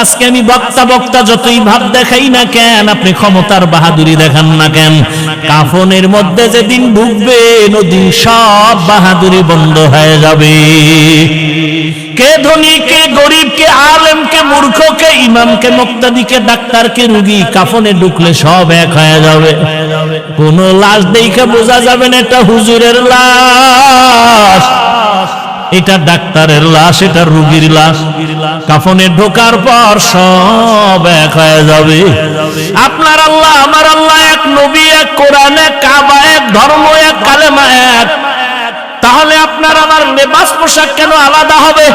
আজকে আমি বক্তা যতই ভাব দেখাই না কেন, আপনি ক্ষমতার বাহাদুরি দেখান না কেন, কাফনের মধ্যে যেদিন ঢুকবেন ওদিন সব বাহাদুরি বন্ধ হয়ে যাবে। কে ধনী, কে গরিব, কে আলেম, কে মূর্খ, কে ইমাম, কে মুক্তাদি, কে ডাক্তার, কে রোগী, কাফনে ঢুকলে সব এক হয়ে যাবে। কোন লাশ দেখে বোঝা যাবে না এটা হুজুরের লাশ, এটা ডাক্তারের লাশ, এটা রোগীর লাশ। কাফনে ঢোকার পর সব এক হয়ে যাবে। আপনার আল্লাহ আমার আল্লাহ এক, নবী এক, কোরআন এক, কাবা এক, ধর্ম এক, কালেমা এক। তাহলে আপনার আমার লেবাস পোশাক কেন আলাদা হবে?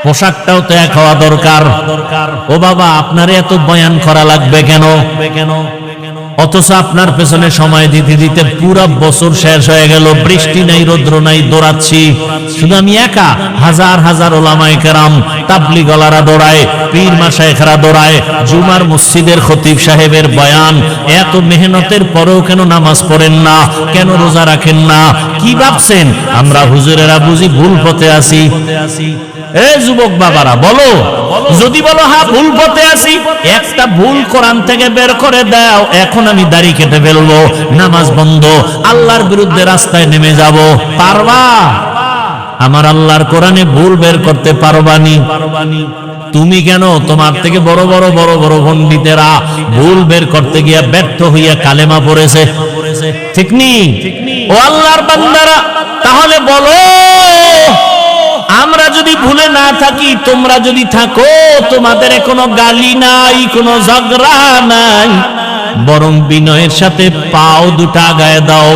পোশাকটাও তো এক হওয়া দরকার। ও বাবা, আপনার এত বয়ান করা লাগবে কেন? অথচ আপনার পেছনে সময় দিতে দিতে পুরো বছর শেষ হয়ে গেল, বৃষ্টি নাই, রৌদ্র নাই, দৌড়াচ্ছি শুধু আমি একা। হাজার হাজার ওলামায়ে কেরাম, তাবলীগওয়ালারা দৌড়ায়, পীর মাশায়েখরা দৌড়ায়, জুমার মসজিদের খতিব সাহেবের বয়ান। এত মেহনতের পরেও কেন নামাজ পড়েন না? কেন রোজা রাখেন না? কি ভাবছেন আমরা হুজুরেরা বুঝি ভুল পথে আছি? এ যুবক বাবারা বলো, যদি বলো হ্যাঁ ভুল পথে আছি, একটা ভুল কোরআন থেকে বের করে দাও, এখন আমি দাড়ি কেটে ফেলবো, নামাজ বন্ধ, আল্লাহর বিরুদ্ধে রাস্তায় নেমে যাব। পারবা? আমার আল্লাহর কোরআনে ভুল বের করতে পারবানি? তুমি কেন? তোমার থেকে বড় বড় বড় বড় পণ্ডিতেরা ভুল বের করতে গিয়া ব্যর্থ হইয়া কালেমা পড়েছে, ঠিক নি? ও আল্লাহর বান্দারা, তাহলে বলো, আমরা যদি ভুলে না থাকি, তোমরা যদি থাকো, তোমাদের কোনো গালি নাই, কোনো ঝগড়া নাই, বরং বিনয়ের সাথে পাও দুটা আগায় দাও।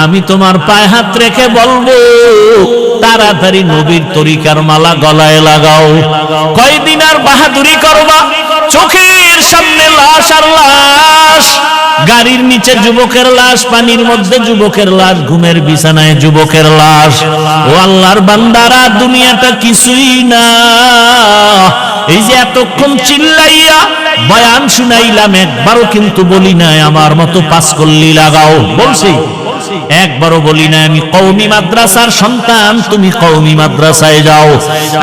আমি তোমার পায়ে হাত রেখে বলবো, তাড়াতাড়ি নবীর তরিকার মালা গলায় লাগাও। কয়দিন আর বাহাদুরি করবা? চোখের সামনে লাশ আর লাশ, গাড়ির নিচে যুবকের লাশ, পানির মধ্যে যুবকের লাশ, ঘুমের বিছানায় যুবকের লাশ। ও আল্লাহর বান্দারা, দুনিয়াটা কিছুই না। এই যে এতক্ষণ চিল্লাইয়া বয়ান শুনাইলাম, একবারও কিন্তু বলি নাই আমার মতো পাঁচ কল্লি লাগাও। বলছি? একবারও বলি না আমি কওমি মাদ্রাসার সন্তান, তুমি কওমি মাদ্রাসায় যাও।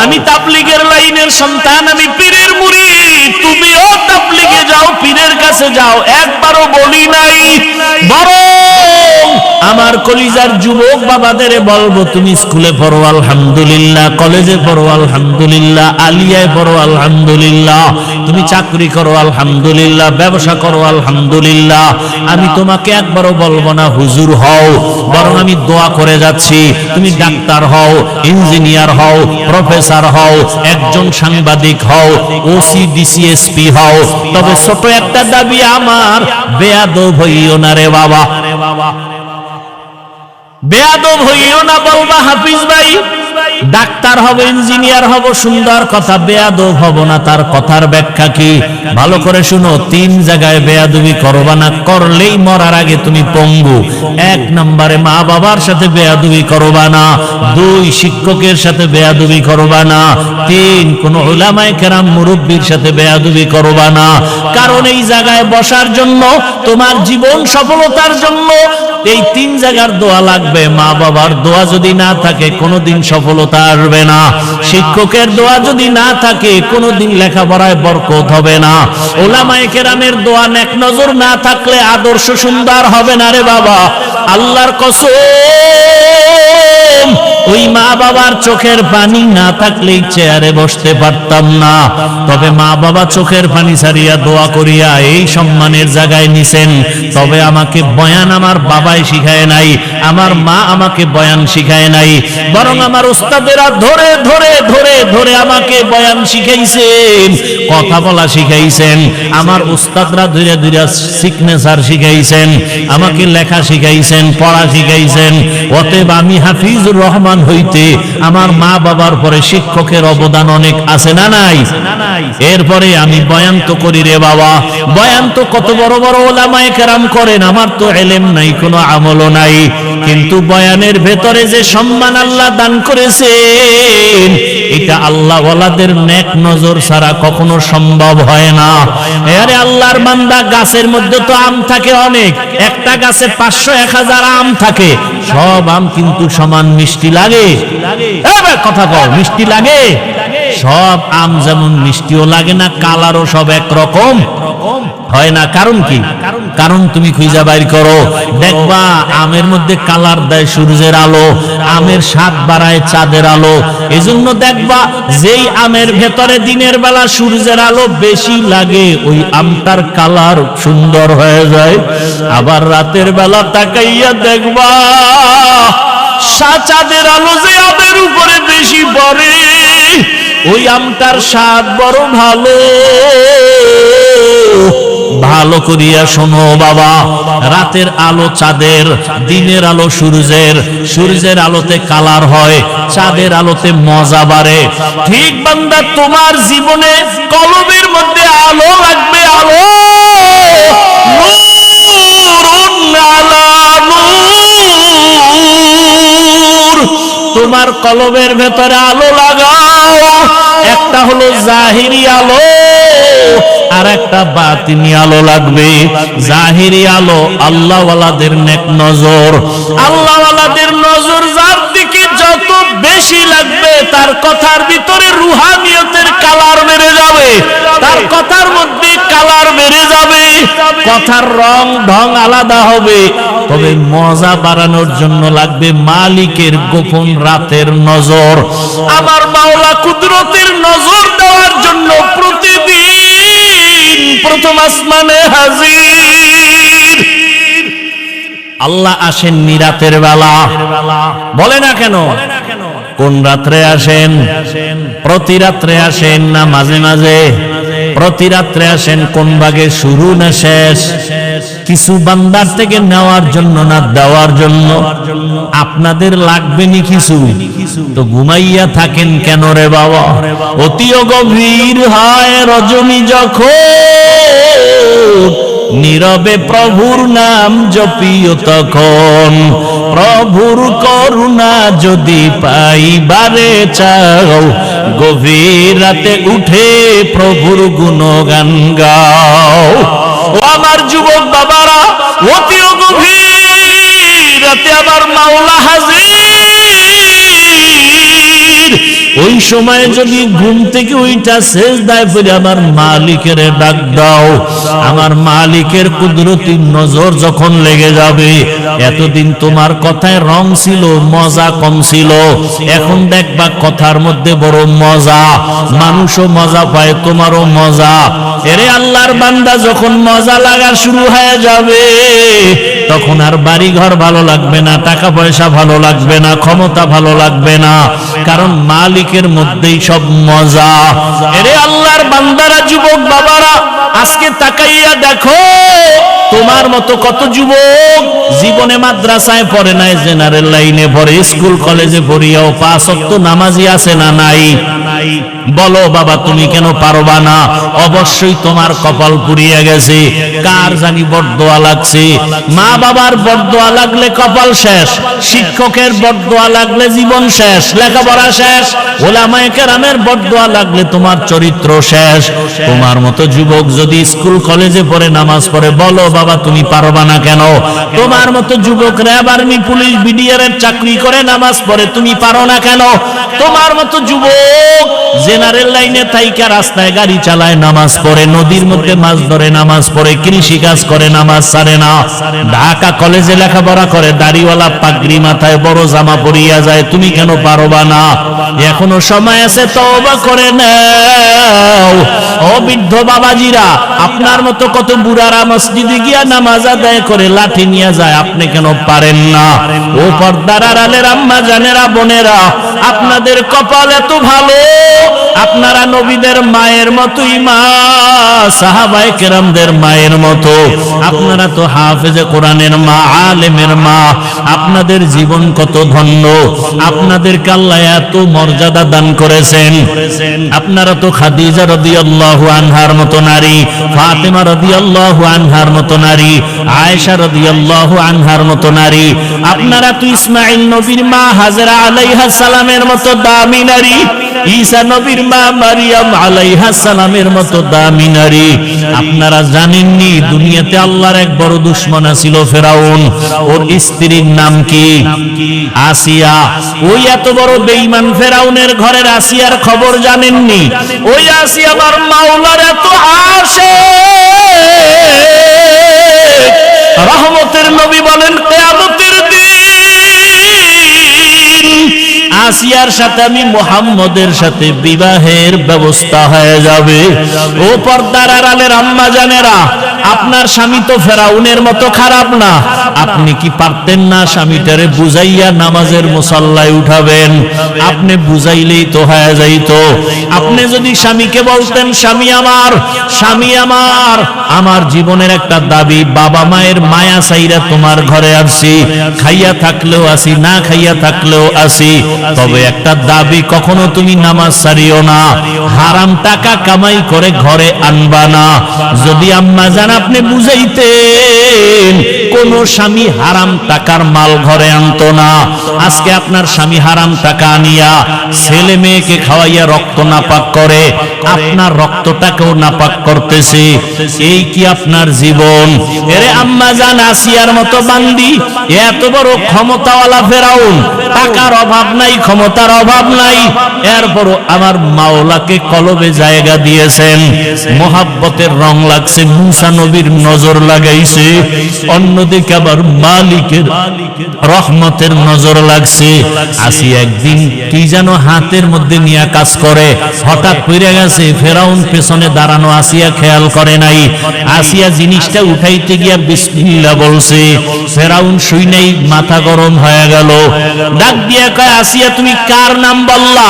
আমি তাবলীগের লাইনের সন্তান, আমি পীরের মুরিদ, তুমিও তাবলীগে যাও, পীরের কাছে যাও। একবারও বলি নাই। বরং আমার কলিজার যুবক বাবাদের বলবো, তুমি স্কুলে পড়ো আলহামদুলিল্লাহ, কলেজে পড়ো আলহামদুলিল্লাহ, আলিয়ায় পড়ো আলহামদুলিল্লাহ, তুমি চাকরি করো আলহামদুলিল্লাহ, ব্যবসা করো আলহামদুলিল্লাহ। আমি তোমাকে একবারও বলবো না হুজুর হও, বরং আমি দোয়া করে যাচ্ছি তুমি ডাক্তার হও, ইঞ্জিনিয়ার হও, প্রফেসর হও, একজন সাংবাদিক হও, ওসি ডিসিএসপি হও। তবে ছোট একটা দাবি আমার, বেয়াদব হইও না রে বাবা, বেয়াদব হইও না। বলবা হাফিজ ভাই ডাক্তার হব, ইঞ্জিনিয়ার হব, সুন্দর কথা, বেয়াদব হব না। তার কথার ব্যাখ্যা কি? ভালো করে শুনো। তিন জায়গায় বেয়াদবি করবা না, করলেই মরার আগে তুমি পঙ্গু। এক নম্বরে মা বাবার সাথে বেয়াদবি করবা না, দুই শিক্ষকের সাথে বেয়াদবি করবা না, তিন কোন উলামায়ে কেরাম মুরব্বির সাথে বেয়াদবি করবা না। কারণ এই জায়গায় বসার জন্য, তোমার জীবন সফলতার জন্য এই তিন জায়গার দোয়া লাগবে। মা বাবার দোয়া যদি না থাকে কোনোদিন সফলতা আসবে না। শিক্ষকের দোয়া যদি না থাকে কোনোদিন লেখাপড়ায় বরকত হবে না। উলামায়ে কেরামের দোয়া নেক নজর না থাকলে আদর্শ সুন্দর হবে না রে বাবা। আল্লাহর কসম, ওই মা বাবার চোখের পানি না থাকলেই চেয়ারে বসতে পারতাম না। তবে মা বাবা চোখের পানি ছাড়িয়া দোয়া করিয়া এই সম্মানের জায়গায় নিছেন। তবে আমাকে বয়ান আমার বাবাই শিখায় নাই, আমার মা আমাকে বয়ান শিখায় নাই, বরং আমার উস্তাদেরা ধরে ধরে ধরে ধরে আমাকে বয়ান শিখাইছেন, কথা বলা শিখাইছেন। আমার উস্তাদরা ধীরে ধীরে সিগনেচার শিখাইছেন, আমাকে লেখা শিখাইছেন, পড়া শিখাইছেন। অতএব আমি হাফিজুর রহমান হইতে আমার মা বাবার পরে শিক্ষকের অবদান অনেক আছে না নাই? এরপরে আমি বয়ান তো করি রে বাবা, বয়ান তো কত বড় বড় উলামায়ে কেরাম করেন, আমার তো ইলম নাই, কোনো আমলও নাই। কিন্তু বয়ানের ভেতরে যে সম্মান আল্লাহ দান করেছেন, এটা আল্লাহ ওয়ালাদের নেক নজর ছাড়া কখনো সম্ভব হয় না। আরে আল্লাহর বান্দা, গাছের মধ্যে তো আম থাকে অনেক, একটা গাছে 500-1000 আম থাকে, সব আম কিন্তু সমান মিষ্টি লাগে? কথা কও, মিষ্টি লাগে? সব আম যেমন মিষ্টিও লাগে না, কালারও সব একরকম হয় না। কারণ কি? কারণ তুমি খুঁজা বাইর করো, দেখবা আমের মধ্যে কালার দেয় সূর্যের আলো, আমের স্বাদ বাড়ায় চাঁদের আলো। এজন্য দেখবা যেই আমের ভেতরে দিনের বেলা সূর্যের আলো বেশি লাগে, ওই আমটার কালার সুন্দর হয়ে যায়। আবার রাতের বেলা তাকাইয়া দেখবা চাঁদের আলো যে আমের উপরে বেশি পড়ে, ওই আমটার স্বাদ বড় ভালো। ভালো করিয়া শোনো বাবা, রাতের আলো চাঁদের, দিনের আলো সূর্যের, সূর্যের আলোতে কালার হয়, চাঁদের আলোতে মজা বাড়ে। ঠিক বান্দা, তোমার জীবনে কলবের মধ্যে আলো লাগবে, আলো। তোমার কলবের ভেতরে আলো লাগাও। একটা হলো জাহিরি আলো, আর একটা বাতিনি আলো লাগবে। জাহিরি আলো আল্লাহ ওয়ালাদের নেক নজর, আল্লাহ ওয়ালাদের নজর যার দিকে যত বেশি লাগবে, তার কথার ভিতরে রুহানিয়তের কালার বেড়ে যাবে, তার কথার মধ্যে কালার বেড়ে যাবে, কথার রং ঢং আলাদা হবে। তবে মজা বাড়ানোর জন্য লাগবে মালিকের গোপন রাতের নজর। আমার মাওলা কুদরতের নজর দেওয়ার জন্য প্রতিদিন প্রথম আসমানে হাজির। আল্লাহ আসেননি রাতের বেলা, বলে না কেন? কোন রাত্রে আসেন? প্রতি রাত্রে আসেন না মাঝে মাঝে? প্রতি রাত্রে আসেন। কোন ভাগে, শুরু না শেষ? কিছু বান্দার থেকে নেওয়ার জন্য না দেওয়ার জন্য? আপনাদের লাগবে নি কিছু, তো ঘুমাইয়া থাকেন কেন রে বাবা? অতি গভীর হয় রজনী যখন, নীরবে প্রভুর নাম জপিও তখন। প্রভুর করুণা যদি পাইবারে চাও, গভীর রাতে উঠে প্রভুর গুণগান গাও। ও আমার যুবক বাবারা, অতি গভীর রাতে আবার মাওলা হাজির। ওই সময় যদি ঘুম থেকে ওইটা সেজদায় পড়ে আমার মালিকের ডাক দাও, আমার মালিকের কুদরতি নজর যখন লেগে যাবে, এতদিন তোমার কথায় রং ছিল, মজা কম ছিল, এখন দেখবা কথার মধ্যে বড় মজা, মানুষও মজা পায়, তোমারও মজা। এরে আল্লাহর বান্দা, যখন মজা লাগা শুরু হয়ে যাবে, তখন আর বাড়ি ঘর ভালো লাগবে না, টাকা পয়সা ভালো লাগবে না, ক্ষমতা ভালো লাগবে না, কারণ মালিকের মধ্যেই সব মজা। এরে আল্লাহর বান্দারা, যুবক বাবারা, আজকে তাকাইয়া দেখো, তোমার মতো কত যুবক জীবনে মাদ্রাসায় পড়ে নাই, জেনারেল লাইনে পড়ে, স্কুল কলেজে পড়িয়াও 5 ওয়াক্ত নামাজি আছে না নাই? বলো বাবা, তুমি কেন পারবা না? অবশ্যই তোমার কপাল পুড়িয়ে গেছে। কার জানি বরদোয়া লাগছে। মা বাবার বরদোয়া লাগলে কপাল শেষ, শিক্ষকের বরদোয়া লাগলে জীবন শেষ, লেখাপড়া শেষ, ওলামায়ে কেরামের বরদোয়া লাগলে তোমার চরিত্র শেষ। তোমার মতো যুবক যদি স্কুল কলেজে পড়ে নামাজ পড়ে, বলো বাবা তুমি পারবা না কেন? তোমার মতো যুবক র্যাব, আর্মি, পুলিশ, বিডিআর এর চাকরি করে নামাজ পড়ে, তুমি পারো না কেন? তোমার মতো যুবক জেনারেল লাইনে থাইকা রাস্তায় গাড়ি চালায়, নামাজ পড়ে, নদীর মধ্যে মাছ ধরে নামাজ পড়ে, কৃষি কাজ করে, নামাজ ছাড়ে না, ঢাকা কলেজে লেখাপড়া করে, দাড়িওয়ালা পাগড়ি মাথায়, বড় জামা পরিয়া যায়, তুমি কেন পারবা না? এখনো সময় আছে, তওবা করে নাও। ও বৃদ্ধ বাবাজিরা, আপনার মতো কত বুড়ারা মসজিদে গিয়া নামাজ আদায় করে লাঠি নিয়ে যায়, আপনি কেন পারেন না? ও পর্দার আড়ালের আম্মা জানেরা, বোনেরা, আপনাদের কপাল এত ভালো, আপনারা নবীদের মায়ের মতোই মা, সাহাবায়ে কেরামদের মায়ের মতো। আপনারা তো হাফেজে কোরআনের মা, আলেমের মা। আপনাদের জীবন কত ধন্য, আপনাদেরকে আল্লাহ এত মর্যাদা দান করেছেন। আপনারা তো খাদিজা রাদিয়াল্লাহু আনহার মতো নারী, ফাতেমা রাদিয়াল্লাহু আনহার মতো নারী, আয়েশা রাদিয়াল্লাহু আনহার মতো নারী। আপনারা তো ইসমাঈল নবীর মা হাজরা আলাইহা সালামের মতো দামি নারী, ঈসা নবীর মা মারিয়াম আলাইহাস সালামের মতো দামি নারী। আপনারা জানেননি দুনিয়াতে আল্লাহর এক বড় দুশমন ছিল ফেরাউন। ওর স্ত্রীর নাম কি? আসিয়া। ওই এত বড় বেঈমান ফেরাউনের ঘরের আসিয়ার খবর জানেননি? ওই আসিয়া আমার মাওলার এত আশিক, রহমতের নবী বলেন কিয়ামতের দিন আসিয়ার সাথে আমি মুহাম্মদের সাথে বিবাহের ব্যবস্থা হয়ে যাবে। ও পর্দার আড়ালের আম্মা জানেরা, আপনার স্বামী তো ফেরাউনের মতো খারাপ না। আপনি কি পারতেন না স্বামীটারে বুঝাইয়া নামাজের মুসাল্লায় উঠাবেন? আপনি বুঝাইলেই তো হয়ে যাইতো। আপনি যদি স্বামীকে বলতেন, স্বামী আমার, স্বামী আমার, আমার জীবনের একটা দাবি, বাবা মায়ের মায়া চাইরা তোমার ঘরে আসছি, খাইয়া থাকলেও আসি, না খাইয়া থাকলেও আসি, তবে একটা দাবি, কখনো তুমি নামাজ ছাড়িও না, হারাম টাকা কামাই করে ঘরে আনবা না। যদি আম্মা জান আপনি বুঝাইতেন, কোন স্বামী হারাম টাকার মাল ঘরে আনতো না। আজকে আপনার স্বামী হারাম টাকা আনিয়া ছেলে মেয়েকে খাওয়াইয়া রক্ত নাপাক করে, আপনার রক্তটাকেও নাপাক করতেছে। এই কি আপনার জীবন? এরে আম্মা জান, আসিয়ার মতো বান্দি, এত বড় ক্ষমতাওয়ালা ফেরাউন, টাকার অভাব নাই, ক্ষমতার অভাব নাই, এরপরও আমার মাওলাকে কলবে জায়গা দিয়েছেন। মোহাব্বতের রং লাগছে, মুসা নবীর নজর লাগাইছে। অন্যদিকে আবার মালিকের রহমতের নজর লাগছে। আসি একদিন কি যেন হাতের মধ্যে নিয়ে কাজ করে, হঠাৎ পড়ে গেছে। ফেরাউন পেছনে দাঁড়ানো, আসিয়া খেয়াল করে নাই। আসিয়া জিনিসটা উঠাইতে গিয়া বিসমিল্লাহ বলছে। ফেরাউন শুই নাই, মাথা গরম হয়ে গেল। ডাক দিয়া কয়, আসিয়া তুমি কার নাম বললা?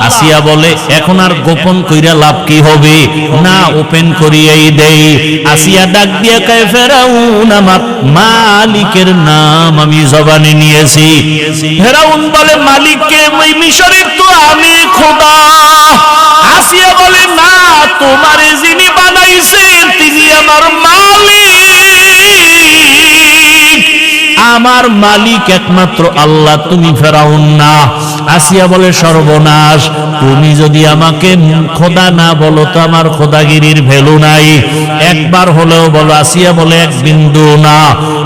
আসিয়া বলে, এখন আর গোপন কইরা লাভ কি হবে, না ওপেন করিয়াই দেই। আসিয়া ডাক দিয়া কয়, ফেরাউন আমার মালিকের নাম আমি জবানে নিয়েছি। ফেরাউন বলে, মালিককে? ওই মিশরের তো আমি খোদা। আসিয়া বলে, না, তোমারে যিনি বানাইছেন তিনি আমার মালিক। আমার মালিক একমাত্র আল্লাহ, তুমি ফেরাউন না। আসিয়া বলে সর্বনাশ, তুমি যদি আমাকে খোদা না বলো তো আমার খোদাগিরির ভ্যালু নাই। একবার হলেও বলো। আসিয়া বলে এক বিন্দু না।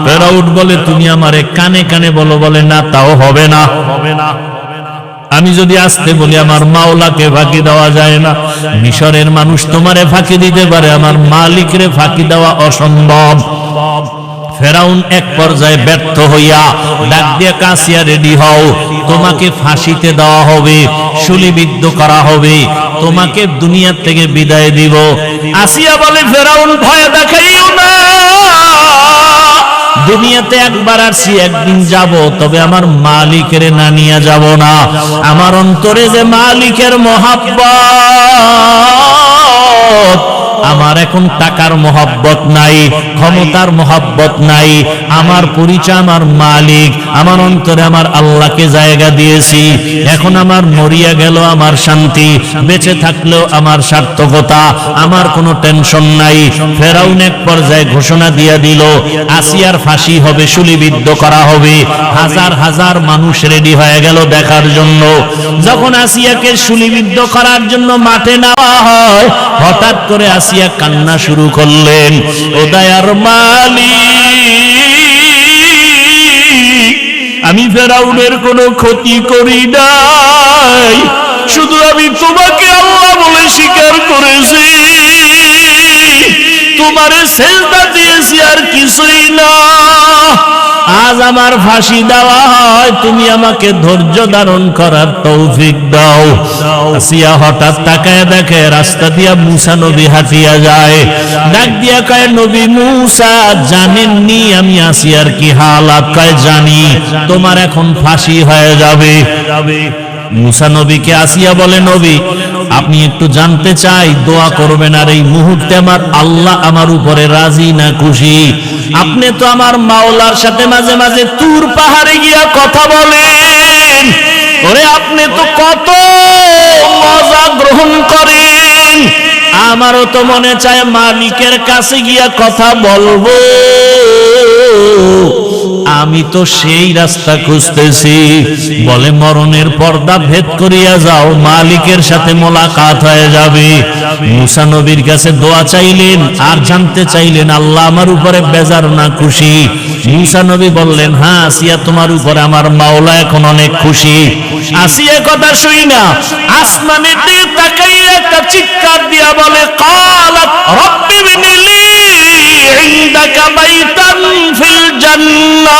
ফেরাউন বলে তুমি আমারে কানে কানে বলো, বলে না তাও হবে না। আমি যদি আসতে বলি আমার মাওলাকে ফাঁকি দেওয়া যায় না। মিশরের মানুষ তোমারে ফাঁকি দিতে পারে, আমার মালিকরে ফাঁকি দেওয়া অসম্ভব। ফেরাউন এক পর্যায়ে ব্যর্থ হইয়া ডাক দিয়া কাসিয়া রেডি হও, তোমাকে ফাঁসিতে দেওয়া হবে, শুলিবিদ্ধ করা হবে, তোমাকে দুনিয়া থেকে বিদায় দিব। আসিয়া বলে ফেরাউন ভয় দেখাইও না, দুনিয়াতে একবার আসছি, একদিন যাব, তবে আমার মালিকের না নিয়ে যাব না। আমার অন্তরে যে মালিকের মহব্বত, আমার এখন টাকার মহব্বত নাই, ক্ষমতার মহব্বত নাই, আমার পরিচয় আমার মালিক, আমার অন্তরে আমার আল্লাহকে জায়গা দিয়েছি। এখন আমার মরিয়া গেল আমার শান্তি, বেঁচে থাকলেও আমার সার্থকতা, আমার কোনো টেনশন নাই। ফেরাউন এক পর্যায়ে ঘোষণা দিয়ে দিল আসিয়ার ফাঁসি হবে, শুলিবিদ্ধ করা হবে। হাজার হাজার মানুষ রেডি হয়ে গেল দেখার জন্য। যখন আসিয়াকে শুলিবিদ্ধ করার জন্য মাঠে নেওয়া হয়, হঠাৎ করে আসিয়া কান্না শুরু করলেন, ও দয়ার মালিক, আমি ফেরাউনের কোনো ক্ষতি করি নাই, শুধু আমি তোমাকে আল্লাহ বলে স্বীকার করেছি, তোমারে সেজদা দিয়েছি, আর কিছুই না। আজ আমার ফাঁসি দেওয়া হয়, তুমি আমাকে ধৈর্য ধারণ করার তৌফিক দাও। আসিয়া হঠাৎ তাকায় দেখে রাস্তা দিয়া মুসা নবী হাঁটিয়া যায়। ডাক দিয়া কয়, নবী মুসা, জানেননি আমি আসিয়ার কি হালাত? কয় জানি, তোমার এখন ফাঁসি হয়ে যাবে। মুসা নবীকে আসিয়া বলে, নবী আপনি একটু জানতে চাই, দোয়া করবেন, আর এই মুহূর্তে আমার আল্লাহ আমার উপরে রাজি না খুশি? আপনি তো আমার মাওলার সাথে মাঝে মাঝে তুর পাহাড়ে গিয়া কথা বলেন, ওরে আপনি তো কত মজা গ্রহণ করেন, আমারও তো মনে চায় মালিকের কাছে গিয়া কথা বলবো। আমি তো সেই রাস্তা খুঁজতেছি। বলে মরণের পর্দা ভেদ করিয়া যাও, মালিকের সাথে মোলাকাত হয়ে যাবে। মুসা নবীর কাছে দোয়া চাইলেন আর জানতে চাইলেন আল্লাহ আমার উপরে বেজার না খুশি? মুসা নবী বললেন, হ্যাঁ আসিয়া তোমার উপরে আমার মাওলা এখন অনেক খুশি। আসিয়া কথা শুই না আসমানের দিকে তাকাইয়া একটা চিৎকার দিয়া বলে, কালাত রব্বি বিনিলি ইনদাকা বাইতান ফিল জান্নাহ।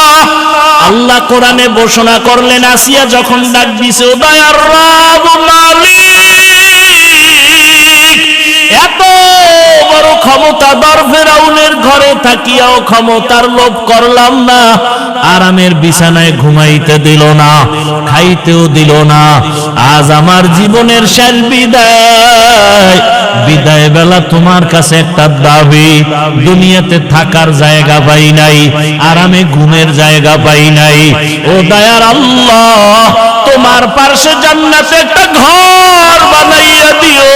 আল্লাহ কোরআনে ঘোষণা করলেন, আসিয়া যখন ডাক দিছে, ও দয়ার রব মালিক, এত বড় ক্ষমতাধর ফেরাউনের ঘরে থাকিয়াও ক্ষমতার লোভ করলাম না, আরামের বিছানায় ঘুমাইতে দিল না, খাইতেও দিল না। আজ আমার জীবনের শেষ বিদায়, বিদায় বেলা তোমার কাছে একটা দাবি, দুনিয়াতে থাকার জায়গা পাই নাই, আরামে ঘুমের জায়গা পাই নাই, ও দয়ার আল্লাহ তোমার পাশে জান্নাতে একটা ঘর বানাইয়া দিও,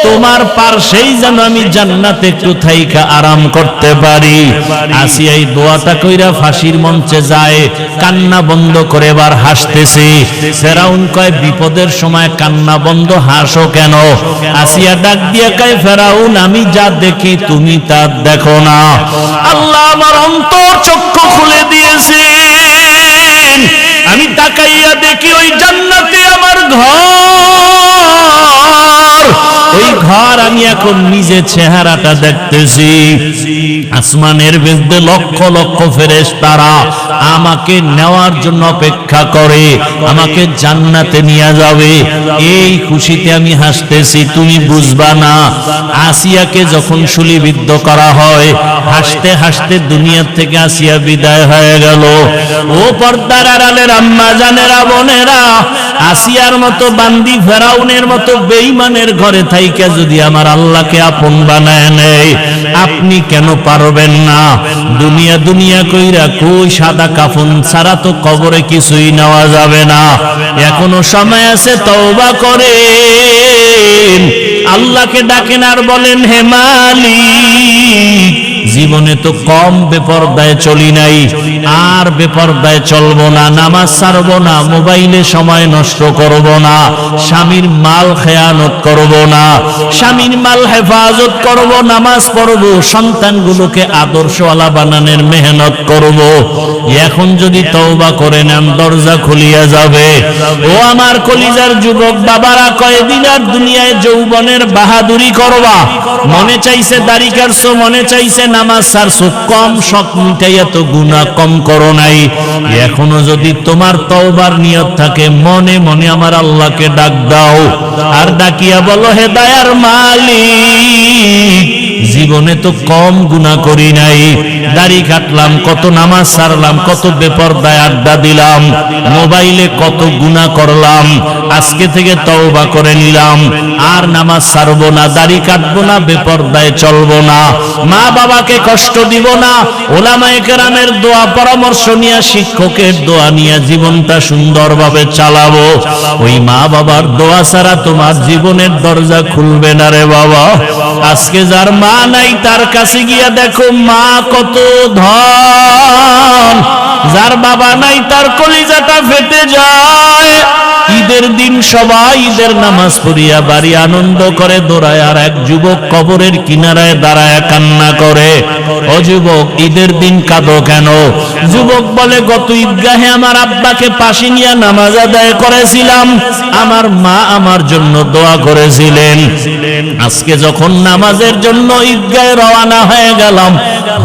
তোমার পাশেই যেন আমি জান্নাতে একটু থাইকা আরাম করতে পারি। আসিয়া এই দোয়াটা কইরা ফাঁসির মঞ্চে যায়, কান্না বন্ধ করে এবার হাসতেছে। ফেরাউন কয়, বিপদের সময় কান্না বন্ধ, হাসো কেন? আসিয়া ডাক দিয়ে কয়, ফেরাউন আমি যা দেখি তুমি তা দেখো না। আল্লাহ আমার অন্তর চক্ষু খুলে দিয়েছেন, আমি তাকাইয়া দেখি ওই জান্নাতে আমার ঘর, ওই ঘর আমি এখন নিজে চেহারাটা দেখতেছি। আসমানের মধ্যে লক্ষ লক্ষ ফেরেশতারা আমাকে নেওয়ার জন্য অপেক্ষা করে, আমাকে জান্নাতে নিয়ে যাবে। এই খুশিতে আমি হাসতেছি, তুমি বুঝবা না। আসিয়াকে যখন শুলিবিদ্ধ করা হয়, হাসতে হাসতে দুনিয়া থেকে আসিয়া বিদায় হয়ে গেল। ও পর্দার আড়ালের আম্মা জানেরা, বোনেরা, আসিয়ার মতো বান্দি ফেরাউনের মতো বেঈমানের ঘরে থাইকা যদি আমার আল্লাহকে আপন বানায় নেয়, আপনি কেন পারবেন না? দুনিয়া দুনিয়া কইরা কই সাদা কাফন ছাড়া তো কবরে কিছুই নেওয়া যাবে না। এখনো সময় আছে, তওবা করেন, আল্লাহকে ডাকেন আর বলেন, হে মালিক জীবনে তো কম বেপরদায় চলি নাই, আর বেপরদায় চলবো না, নামাজ ছাড়বো না, মোবাইলে সময় নষ্ট করব না, স্বামীর মাল খেয়ানত করব না, স্বামীর মাল হেফাজত করব, নামাজ পড়ব, সন্তানগুলোকে আদর্শওয়ালা বানানোর মেহনত করব। এখন যদি তওবা করে নেন দরজা খুলিয়া যাবে। ও আমার কলিজার যুবক বাবারা, কয়দিন আর দুনিয়ায় যৌবনের বাহাদুরি করবা? মনে চাইছে দাড়ি কাটছো, মনে চাইছে নামাজ ছাড়ছো, কম শখ মিটাইয়া তো গুনাহ কম করো নাই। এখনো যদি তোমার তওবার নিয়ত থাকে, মনে মনে আমার আল্লাহকে ডাক দাও, আর ডাকিয়া বলো, হে দয়ার মালিক, জীবনে তো কম গুনাহ করি নাই, দাড়ি কাটলাম, কত নামাজ ছাড়লাম, কত বেপরদায় আড্ডা দিলাম, মোবাইলে কত গুনাহ করলাম, আজকে থেকে তওবা করে নিলাম, আর নামাজ ছাড়বো না, দাড়ি কাটবো না, বেপরদায় চলবো না, মা বাবাকে কষ্ট দিব না, ওলামায়ে কেরামের দোয়া পরামর্শ নিয়ে, শিক্ষকের দোয়া নিয়ে জীবনটা সুন্দরভাবে চালাবো। ওই মা বাবার দোয়া ছাড়া তোমার জীবনের দরজা খুলবে না রে বাবা। আজকে যার মা নাই তার কাছে গিয়া দেখো মা কত ধন, যার বাবা নাই তার কলিজাটা ফেটে যায়। ঈদের দিন সবাই ঈদের নামাজ পড়িয়া বাড়ি আনন্দ করে দৌড়ায়, আর এক যুবক কবরের কিনারায় দাঁড়ায় কান্না করে। ও যুবক, ঈদের দিন কাঁদো কেন? যুবক বলে, গত ঈদগাহে আমার আব্বাকে পাশে নিয়ে নামাজ আদায় করেছিলাম, আমার মা আমার জন্য দোয়া করেছিলেন। আজকে যখন নামাজের জন্য ঈদগাহে রওনা হয়ে গেলাম,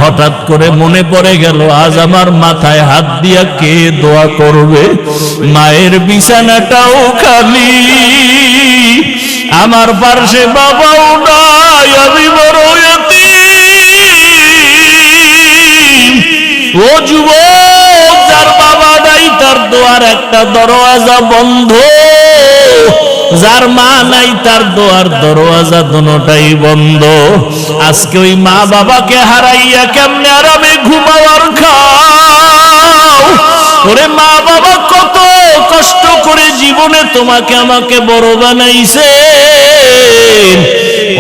হঠাৎ করে মনে পড়ে গেল, আজ আমার মাথায় হাত দিয়া কে দোয়া করবে? মায়ের বিছানাটাও খালি, আমার পাশে বাবাও নাই, আমি বড় এতিম। ও যুবক, যার বাবা নাই তার দোয়ার একটা দরওয়াজা বন্ধ, যার মা নাই তার দোয়ার দরওয়াজা দুটোটাই বন্ধ। আজকে ওই মা বাবাকে হারাইয়া কেমনে আরামে ঘুমাও আর খাও? ওরে মা বাবা কত কষ্ট করে জীবনে তোমাকে আমাকে বড় বানাইছে।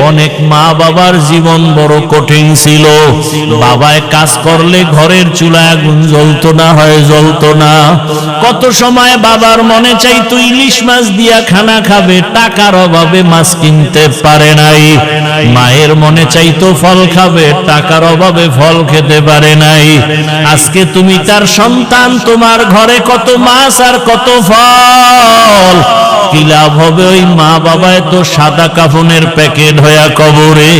অনেক মা বাবার জীবন বড় কঠিন ছিল, বাবায় কাজ করলে ঘরের চুলায় আগুন জ্বলতো না, হয় জ্বলতো না। কত সময় বাবার মনে চাইতো ইলিশ মাছ দিয়া খানা খাবে, টাকার অভাবে মাছ কিনতে পারে নাই। মায়ের মনে চাইতো ফল খাবে, টাকার অভাবে ফল খেতে পারে নাই। আজকে তুমি তার সন্তান, তোমার ঘরে কত মাছ আর কত ফল, কি লাভ হবে? ওই মা বাবায় তো সাদা কাফনের প্যাকেট হইয়া কবরে,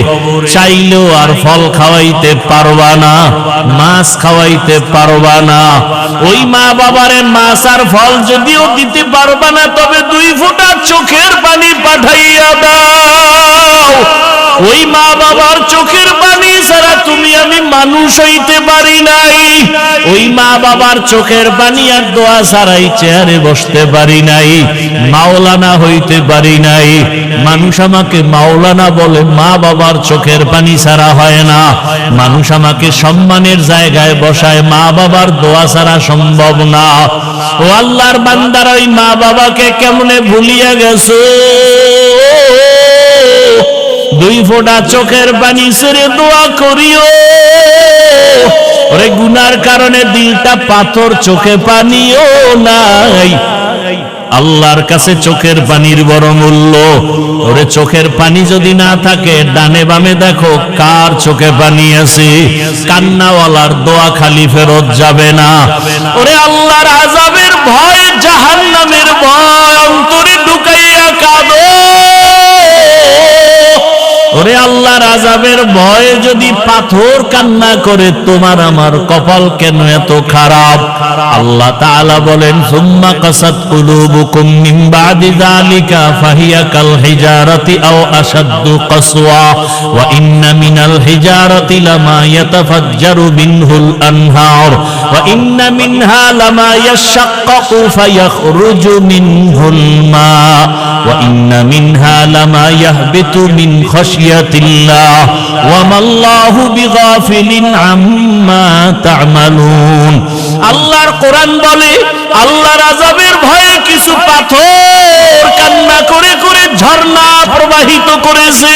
চাইলেও আর ফল খাওয়াইতে পারবা না, মাছ খাওয়াইতে পারবা না। ওই মা বাবারে মাছ আর ফল যদিও দিতে পারবা না, তবে 2 ফোঁটা চোখের পানি পাঠাইয়া দাও। ওই মা বাবার চোখের পানি ছাড়া তুমি আমি মানুষ হইতে পারি নাই। ওই মা বাবার চোখের পানি আর দোয়া ছাড়াই চেয়ারে বসতে পারি নাই, মাওলানা হইতে পারি নাই। মানুষ আমাকে মাওলানা বলে, মা বাবার চোখের পানি ছাড়া হয় না। মানুষ আমাকে সম্মানের জায়গায় বসায়, মা বাবার দোয়া ছাড়া সম্ভব না। ও আল্লাহর বান্দারা, ওই মা বাবাকে কেমনে ভুলিয়া গেছো? 2 ফোঁটা চোখের পানি ছেড়ে দোয়া করিও। ওরে গুনার কারণে দিলটা পাথর, চোখে পানিও নাই। আল্লাহর কাছে চোখের পানির বড় মূল্য। ওরে চোখের পানি যদি না থাকে, ডানে বামে দেখো কার চোখে পানি আছে। কান্নাওয়ালার দোয়া খালি ফেরত যাবে না। ওরে আল্লাহর আযাবের ভয়, জাহান্নামের ভয় অন্তরে ঢুকাইয়া কাঁদো। ওরে আল্লাহর আযাবের ভয়ে যদি পাথর কান্না করে, তোমার আমার কপাল কেন এত খারাপ? আল্লাহ তাআলা বলেন, সুম্মা কাসাত কুলুবুকুম মিন বাদি যালিকা ফাহিয়া কাল হিজারাতি আও আশাদ্দু কাসওয়া ওয়া ইন্না মিনাল হিজারাতি লামা ইয়াতাফাজ্জারু মিনহুল আনহার ওয়া ইন্না মিনহা লামা ইয়াশাক্কাকু ফায়াখরুজু মিনহুল মা ওয়া ইন্না মিনহা লামা ইয়াহবিতু মিন খাশিয়াতিল্লাহ ওয়া মাল্লাহু বিগাফিলিন আম্মা তা'মালুন। আল্লাহর কোরআন বলে, আল্লাহর আযাবের ভয়ে কিছু পাথর কান্না করে করে ঝর্ণা প্রবাহিত করেছে।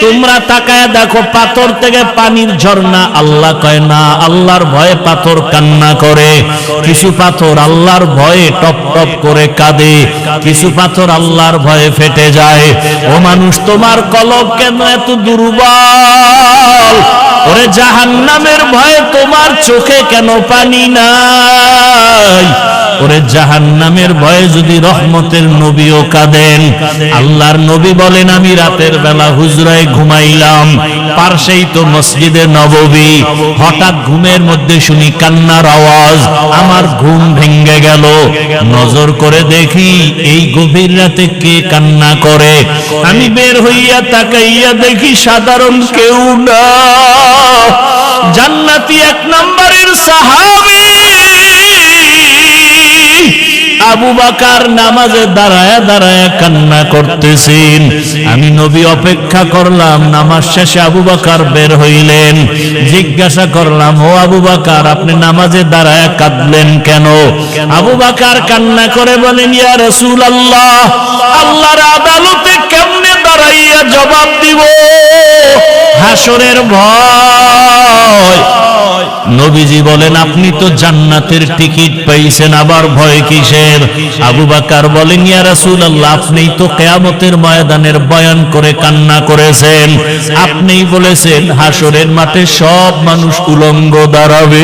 তোমরা তাকায় দেখো পাথর থেকে পানির ঝর্ণা। আল্লাহ কয় না, আল্লাহর ভয়ে পাথর কান্না করে। কিছু পাথর আল্লাহর ভয়ে টপ টপ করে কাঁদে, কিছু পাথর আল্লাহর ভয়ে ফেটে যায়। ও মানুষ, তোমার কলব কেন এত দুর্বল? ওরে জাহান্নামের ভয়ে তোমার চোখে কেন পানি নাই? ওরে জাহান্নামের ভয়ে যদি রহমতের নবীও কাঁদেন। আল্লাহর নবী বলেন, আমি রাতের বেলা হুজরায় ঘুমাইলাম, পাশেই তো মসজিদে নববী। হঠাৎ ঘুমের মধ্যে শুনি কান্নার আওয়াজ, আমার ঘুম ভেঙে গেল। নজর করে দেখি এই গভীর রাতে কে কান্না করে। আমি বের হইয়া তাকাইয়া দেখি সাধারণ কেউ না, জান্নাতি 1 নম্বরের সাহাবী আবু বকর নামাজে দাঁড়ায়া দাঁড়ায়া কান্না করতেছেন। আমি নবী অপেক্ষা করলাম, নামাজ শেষে আবু বকর বের হইলেন। জিজ্ঞাসা করলাম, ও আবু বকর, আপনি নামাজে দাঁড়ায়া কাঁদলেন কেন? আবু বকর কান্না করে বলেন, ইয়া রাসূলুল্লাহ, আল্লাহর আদালতে কেমনে দাঁড়াইয়া জবাব দিব? হাসরের ভয়। নবীজি বলেন, আপনি তো জান্নাতের টিকিট পাইছেন, আবার ভয় কিসের? আবু বকর বলেন, ইয়া রাসূলুল্লাহ, আপনিই তো কিয়ামতের ময়দানের বয়ান করে কান্না করেছেন। আপনিই বলেছেন হাসরের মাঠে সব মানুষ উলঙ্গ দাঁড়াবে।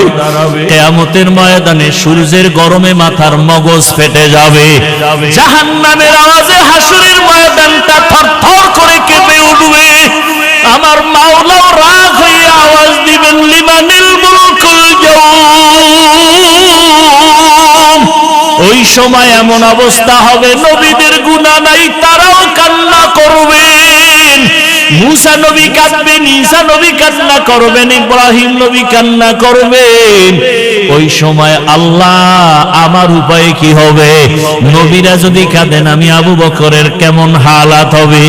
কিয়ামতের ময়দানে সূর্যের গরমে মাথার মগজ ফেটে যাবে। জাহান্নামের আওয়াজে হাসরের ময়দানটা থরথর করে কেঁপে উঠবে। আমার মাওলাও রাগ হয়ে আওয়াজ দিবেন, লিমানিল মুলকুল ইয়াউম। ওই সময় এমন অবস্থা হবে, নবীদের গুনাহ নাই, তারাও কান্না করবেন। মুসা নবী কাঁদবেন, ঈসা নবী কান্না করবেন, ইব্রাহিম নবী কান্না করবেন। ওই সময় আল্লাহ, আমার উপায় কি হবে? নবীরা যদি কাঁদেন, আমি আবু বকরের কেমন হালাত হবে?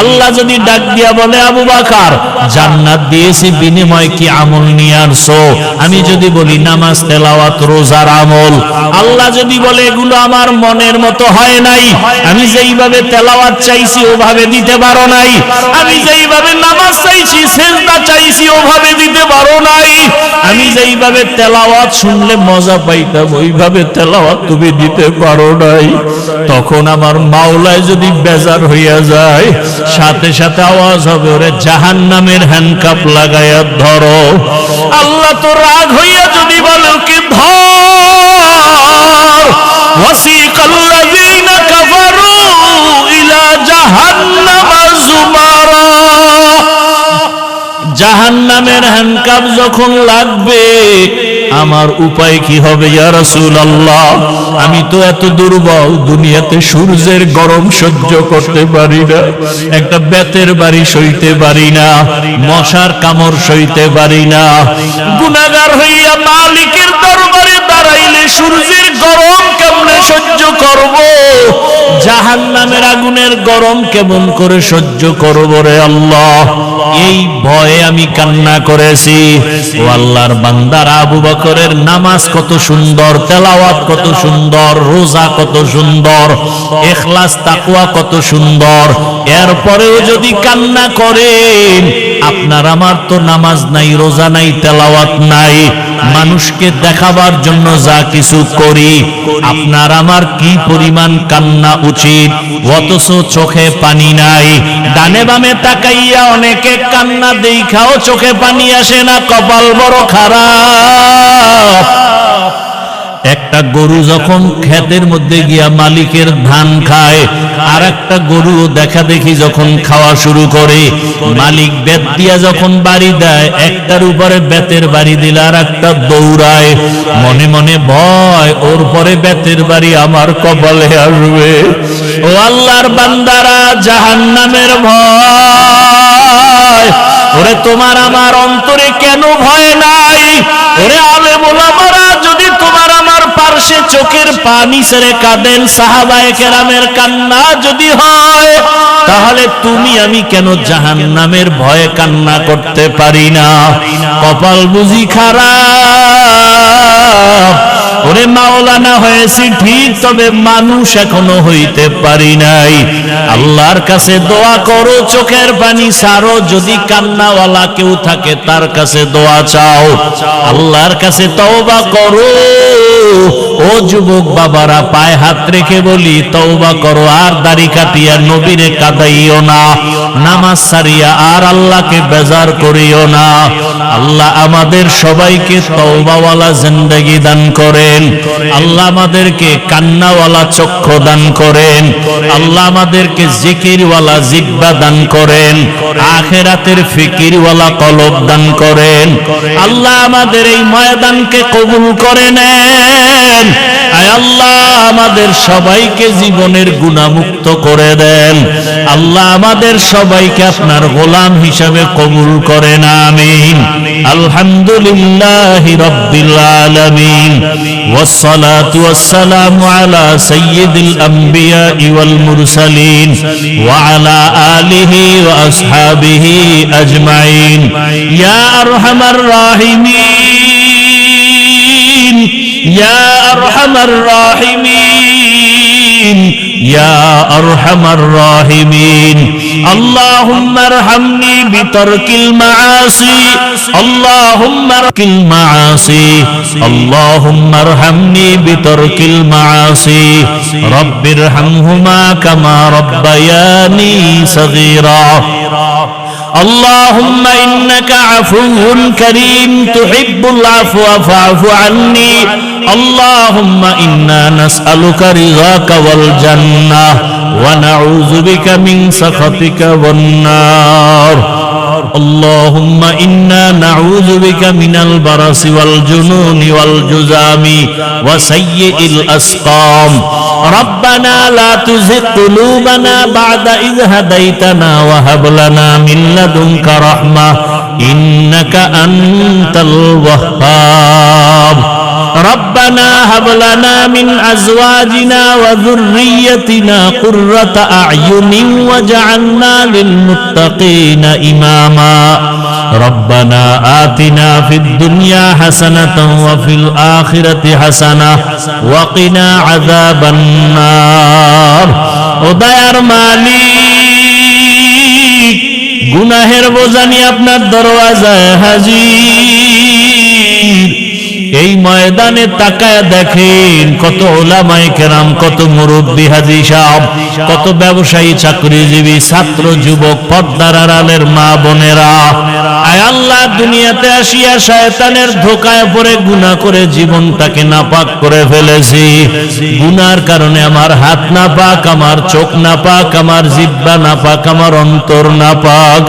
আল্লাহ যদি ডাক দিয়া বলে, আবু বকর, জান্নাত দিয়েছি, বিনিময় কি আমল নিয়ে আসছো? আমি যদি বলি নামাজ, তেলাওয়াত, রোজার আমল। আল্লাহ যদি বলে এগুলো আমার মনের মতো হয় নাই, আমি যেইভাবে তেলাওয়াত চাইছি ওভাবে দিতে পারো নাই, আমি যেইভাবে নামাজ চাইছি, সেজদা চাইছি, ওভাবে দিতে পারো নাই, আমি যেইভাবে তেলাওয়াত শুনলে মজা পাইতাম ওইভাবে তেলাওয়াত তুমি দিতে পারো নাই। তখন আমার মাওলায় যদি বেজার হইয়া যায়, সাথে সাথে আওয়াজ হবে, ওরে জাহান্নামের হ্যান্ডকাপ লাগাইয়া ধরো। আল্লাহ তো রাগ হইয়া যদি বলে কি ধর, ওয়াসিকাল্লাযীনা কাফারু ইলা জাহান্নামা যুমারা। জাহান্নামের হ্যান্ডকাপ যখন লাগবে, আমার উপায় কি হবে? ইয়া রাসূলুল্লাহ, আমি তো এত দুর্বল, দুনিয়াতে সূর্যের গরম সহ্য করতে পারি না, একটা বেতের বাড়ি সইতে পারি না, মশার কামড় সইতে পারি না। গুনাহগার হইয়া মালিকের দরবারে দাঁড়াইলে সূর্যের গরম কেমনে সহ্য করব? জাহান্নামের আগুনের গরম কেমন করে সহ্য করব রে আল্লাহ? এই ভয়ে আমি কান্না করেছি। ও আল্লাহর বান্দারা, আবু বকরের নামাজ কত সুন্দর, তেলাওয়াত কত সুন্দর, রোজা কত সুন্দর, ইখলাস তাকওয়া কত সুন্দর, এরপরেও যদি কান্না করেন, আপনার আমার তো নামাজ নাই, রোজা নাই, তেলাওয়াত নাই, মানুষকে দেখাবার জন্য যা কিছু করি, আপনার আমার কি পরিমাণ কান্না উচিত, অথচ চোখে পানি নাই। ডানে বামে তাকাইয়া অনেকে কান্না দেখাও চোখে পানি আসে না, কপাল বড় খারাপ। একটা গরু যখন ক্ষেতের মধ্যে গিয়া মালিকের ধান খায়, আর একটা গরু দেখা দেখি যখন খাওয়া শুরু করে, মালিক বেত দিয়া যখন বাড়ি দেয়, একটার উপরে বেতের বাড়ি দিলে আর একটা দৌড়ায়, মনে মনে ভয়, ওর পরে বেতের বাড়ি আমার কপালে আসবে। ও আল্লাহর বান্দারা, জাহান্নামের ভয়, ওরে তোমার আমার অন্তরে কেন ভয় নাই? ওরে আলেম ওলামারা যদি তোমার আমার পার্শ্বে চোখের পানি ছেড়ে কাঁদেন, সাহাবায়ে কেরামের কান্না যদি হয়, তাহলে তুমি আমি কেন জাহান্নামের ভয়ে কান্না করতে পারি না? কপাল বুঝি খারাপ? ওরে মাওলানা হয়েছি ঠিক, তবে মানুষ এখনো হইতে পারি নাই। আল্লাহর কাছে দোয়া করো, চোখের পানি ছাড়ো, যদি কান্নাওয়ালা কেউ থাকে তার কাছে দোয়া চাও, আল্লাহর কাছে তওবা করো। ও যুবক বাবারা, পায়ে হাত রেখে বলি তওবা করো, আর দাড়ি কাটিয়া নবীরে কাঁদাইও না, নামাজ ছাড়িয়া আর আল্লাহকে বেজার করিও না। আল্লাহ আমাদের সবাইকে তওবাওয়ালা জিন্দেগি দান করেন, আল্লাহ আমাদেরকে কান্নাওয়ালা চক্ষু দান করেন, আল্লাহ আমাদেরকে জিকিরওয়ালা জিহ্বা দান করেন, আখিরাতের ফিকিরওয়ালা কলব দান করেন। আল্লাহ আমাদের এই ময়দানকে কবুল করে নেন। আয় আল্লাহ আমাদের সবাইকে জীবনের গুনাহমুক্ত করে দেন। আল্লাহ আমাদের সবাইকে আপনার গোলাম হিসাবে কবুল করেন, আমিন। আলহামদুলিল্লাহি রাব্বিল আলামিন, ওয়াসসালাতু ওয়াসসালামু আলা সাইয়্যিদিল আমবিয়া ওয়াল মুরসালিন ওয়া আলা আলিহি ওয়া আসহাবিহি আজমাইন। ইয়া আরহামার রাহিমিন, ইয়া আরহামার রাহিমিন, ইয়া আরহামার রাহিমিন। আল্লাহুম্মা আরহামনি বিতারকিল মাআসি, আল্লাহুম্মা আরকিল মাআসি, আল্লাহুম্মা আরহামনি বিতারকিল মাআসি। রাব্বিরহামহুমা কামা রাব্বায়ানি সগীরা। اللهم إنك عفو كريم تحب العفو فاعف عني. اللهم إنا نسألك رضاك والجنة ونعوذ بك من سخطك والنار. اللهم إنا نعوذ بك من البرص والجنون والجذام وسيء الأسقام. ربنا لا تزغ قلوبنا بعد إذ هديتنا وهب لنا من لدنك رحمة إنك أنت الوهاب. ربنا هب لنا من أزواجنا وذريتنا قرة أعين واجعلنا للمتقين إماما. ربنا آتنا في الدنيا حسنة وفي الآخرة حسنة وقنا عذاب النار. উদয়ার মালিক, গুনাহের বোঝা নিয়ে আপনার দরওয়াজায় হাজির। এই ময়দানে তাকায় দেখেন কত উলামায়ে কেরাম, কত মুরব্বি হাজী সাহেব, কত ব্যবসায়ী, চাকরিজীবী, ছাত্র, যুবক, পর্দার আড়ালের মা বোনেরা। আয় আল্লাহ, দুনিয়াতে আসিয়া শয়তানের ধোঁকায় পড়ে গুনাহ করে জীবনটাকে নাপাক করে ফেলেছি। গুনার কারণে আমার হাত নাপাক, আমার চোখ নাপাক, আমার জিহ্বা নাপাক, আমার অন্তর নাপাক।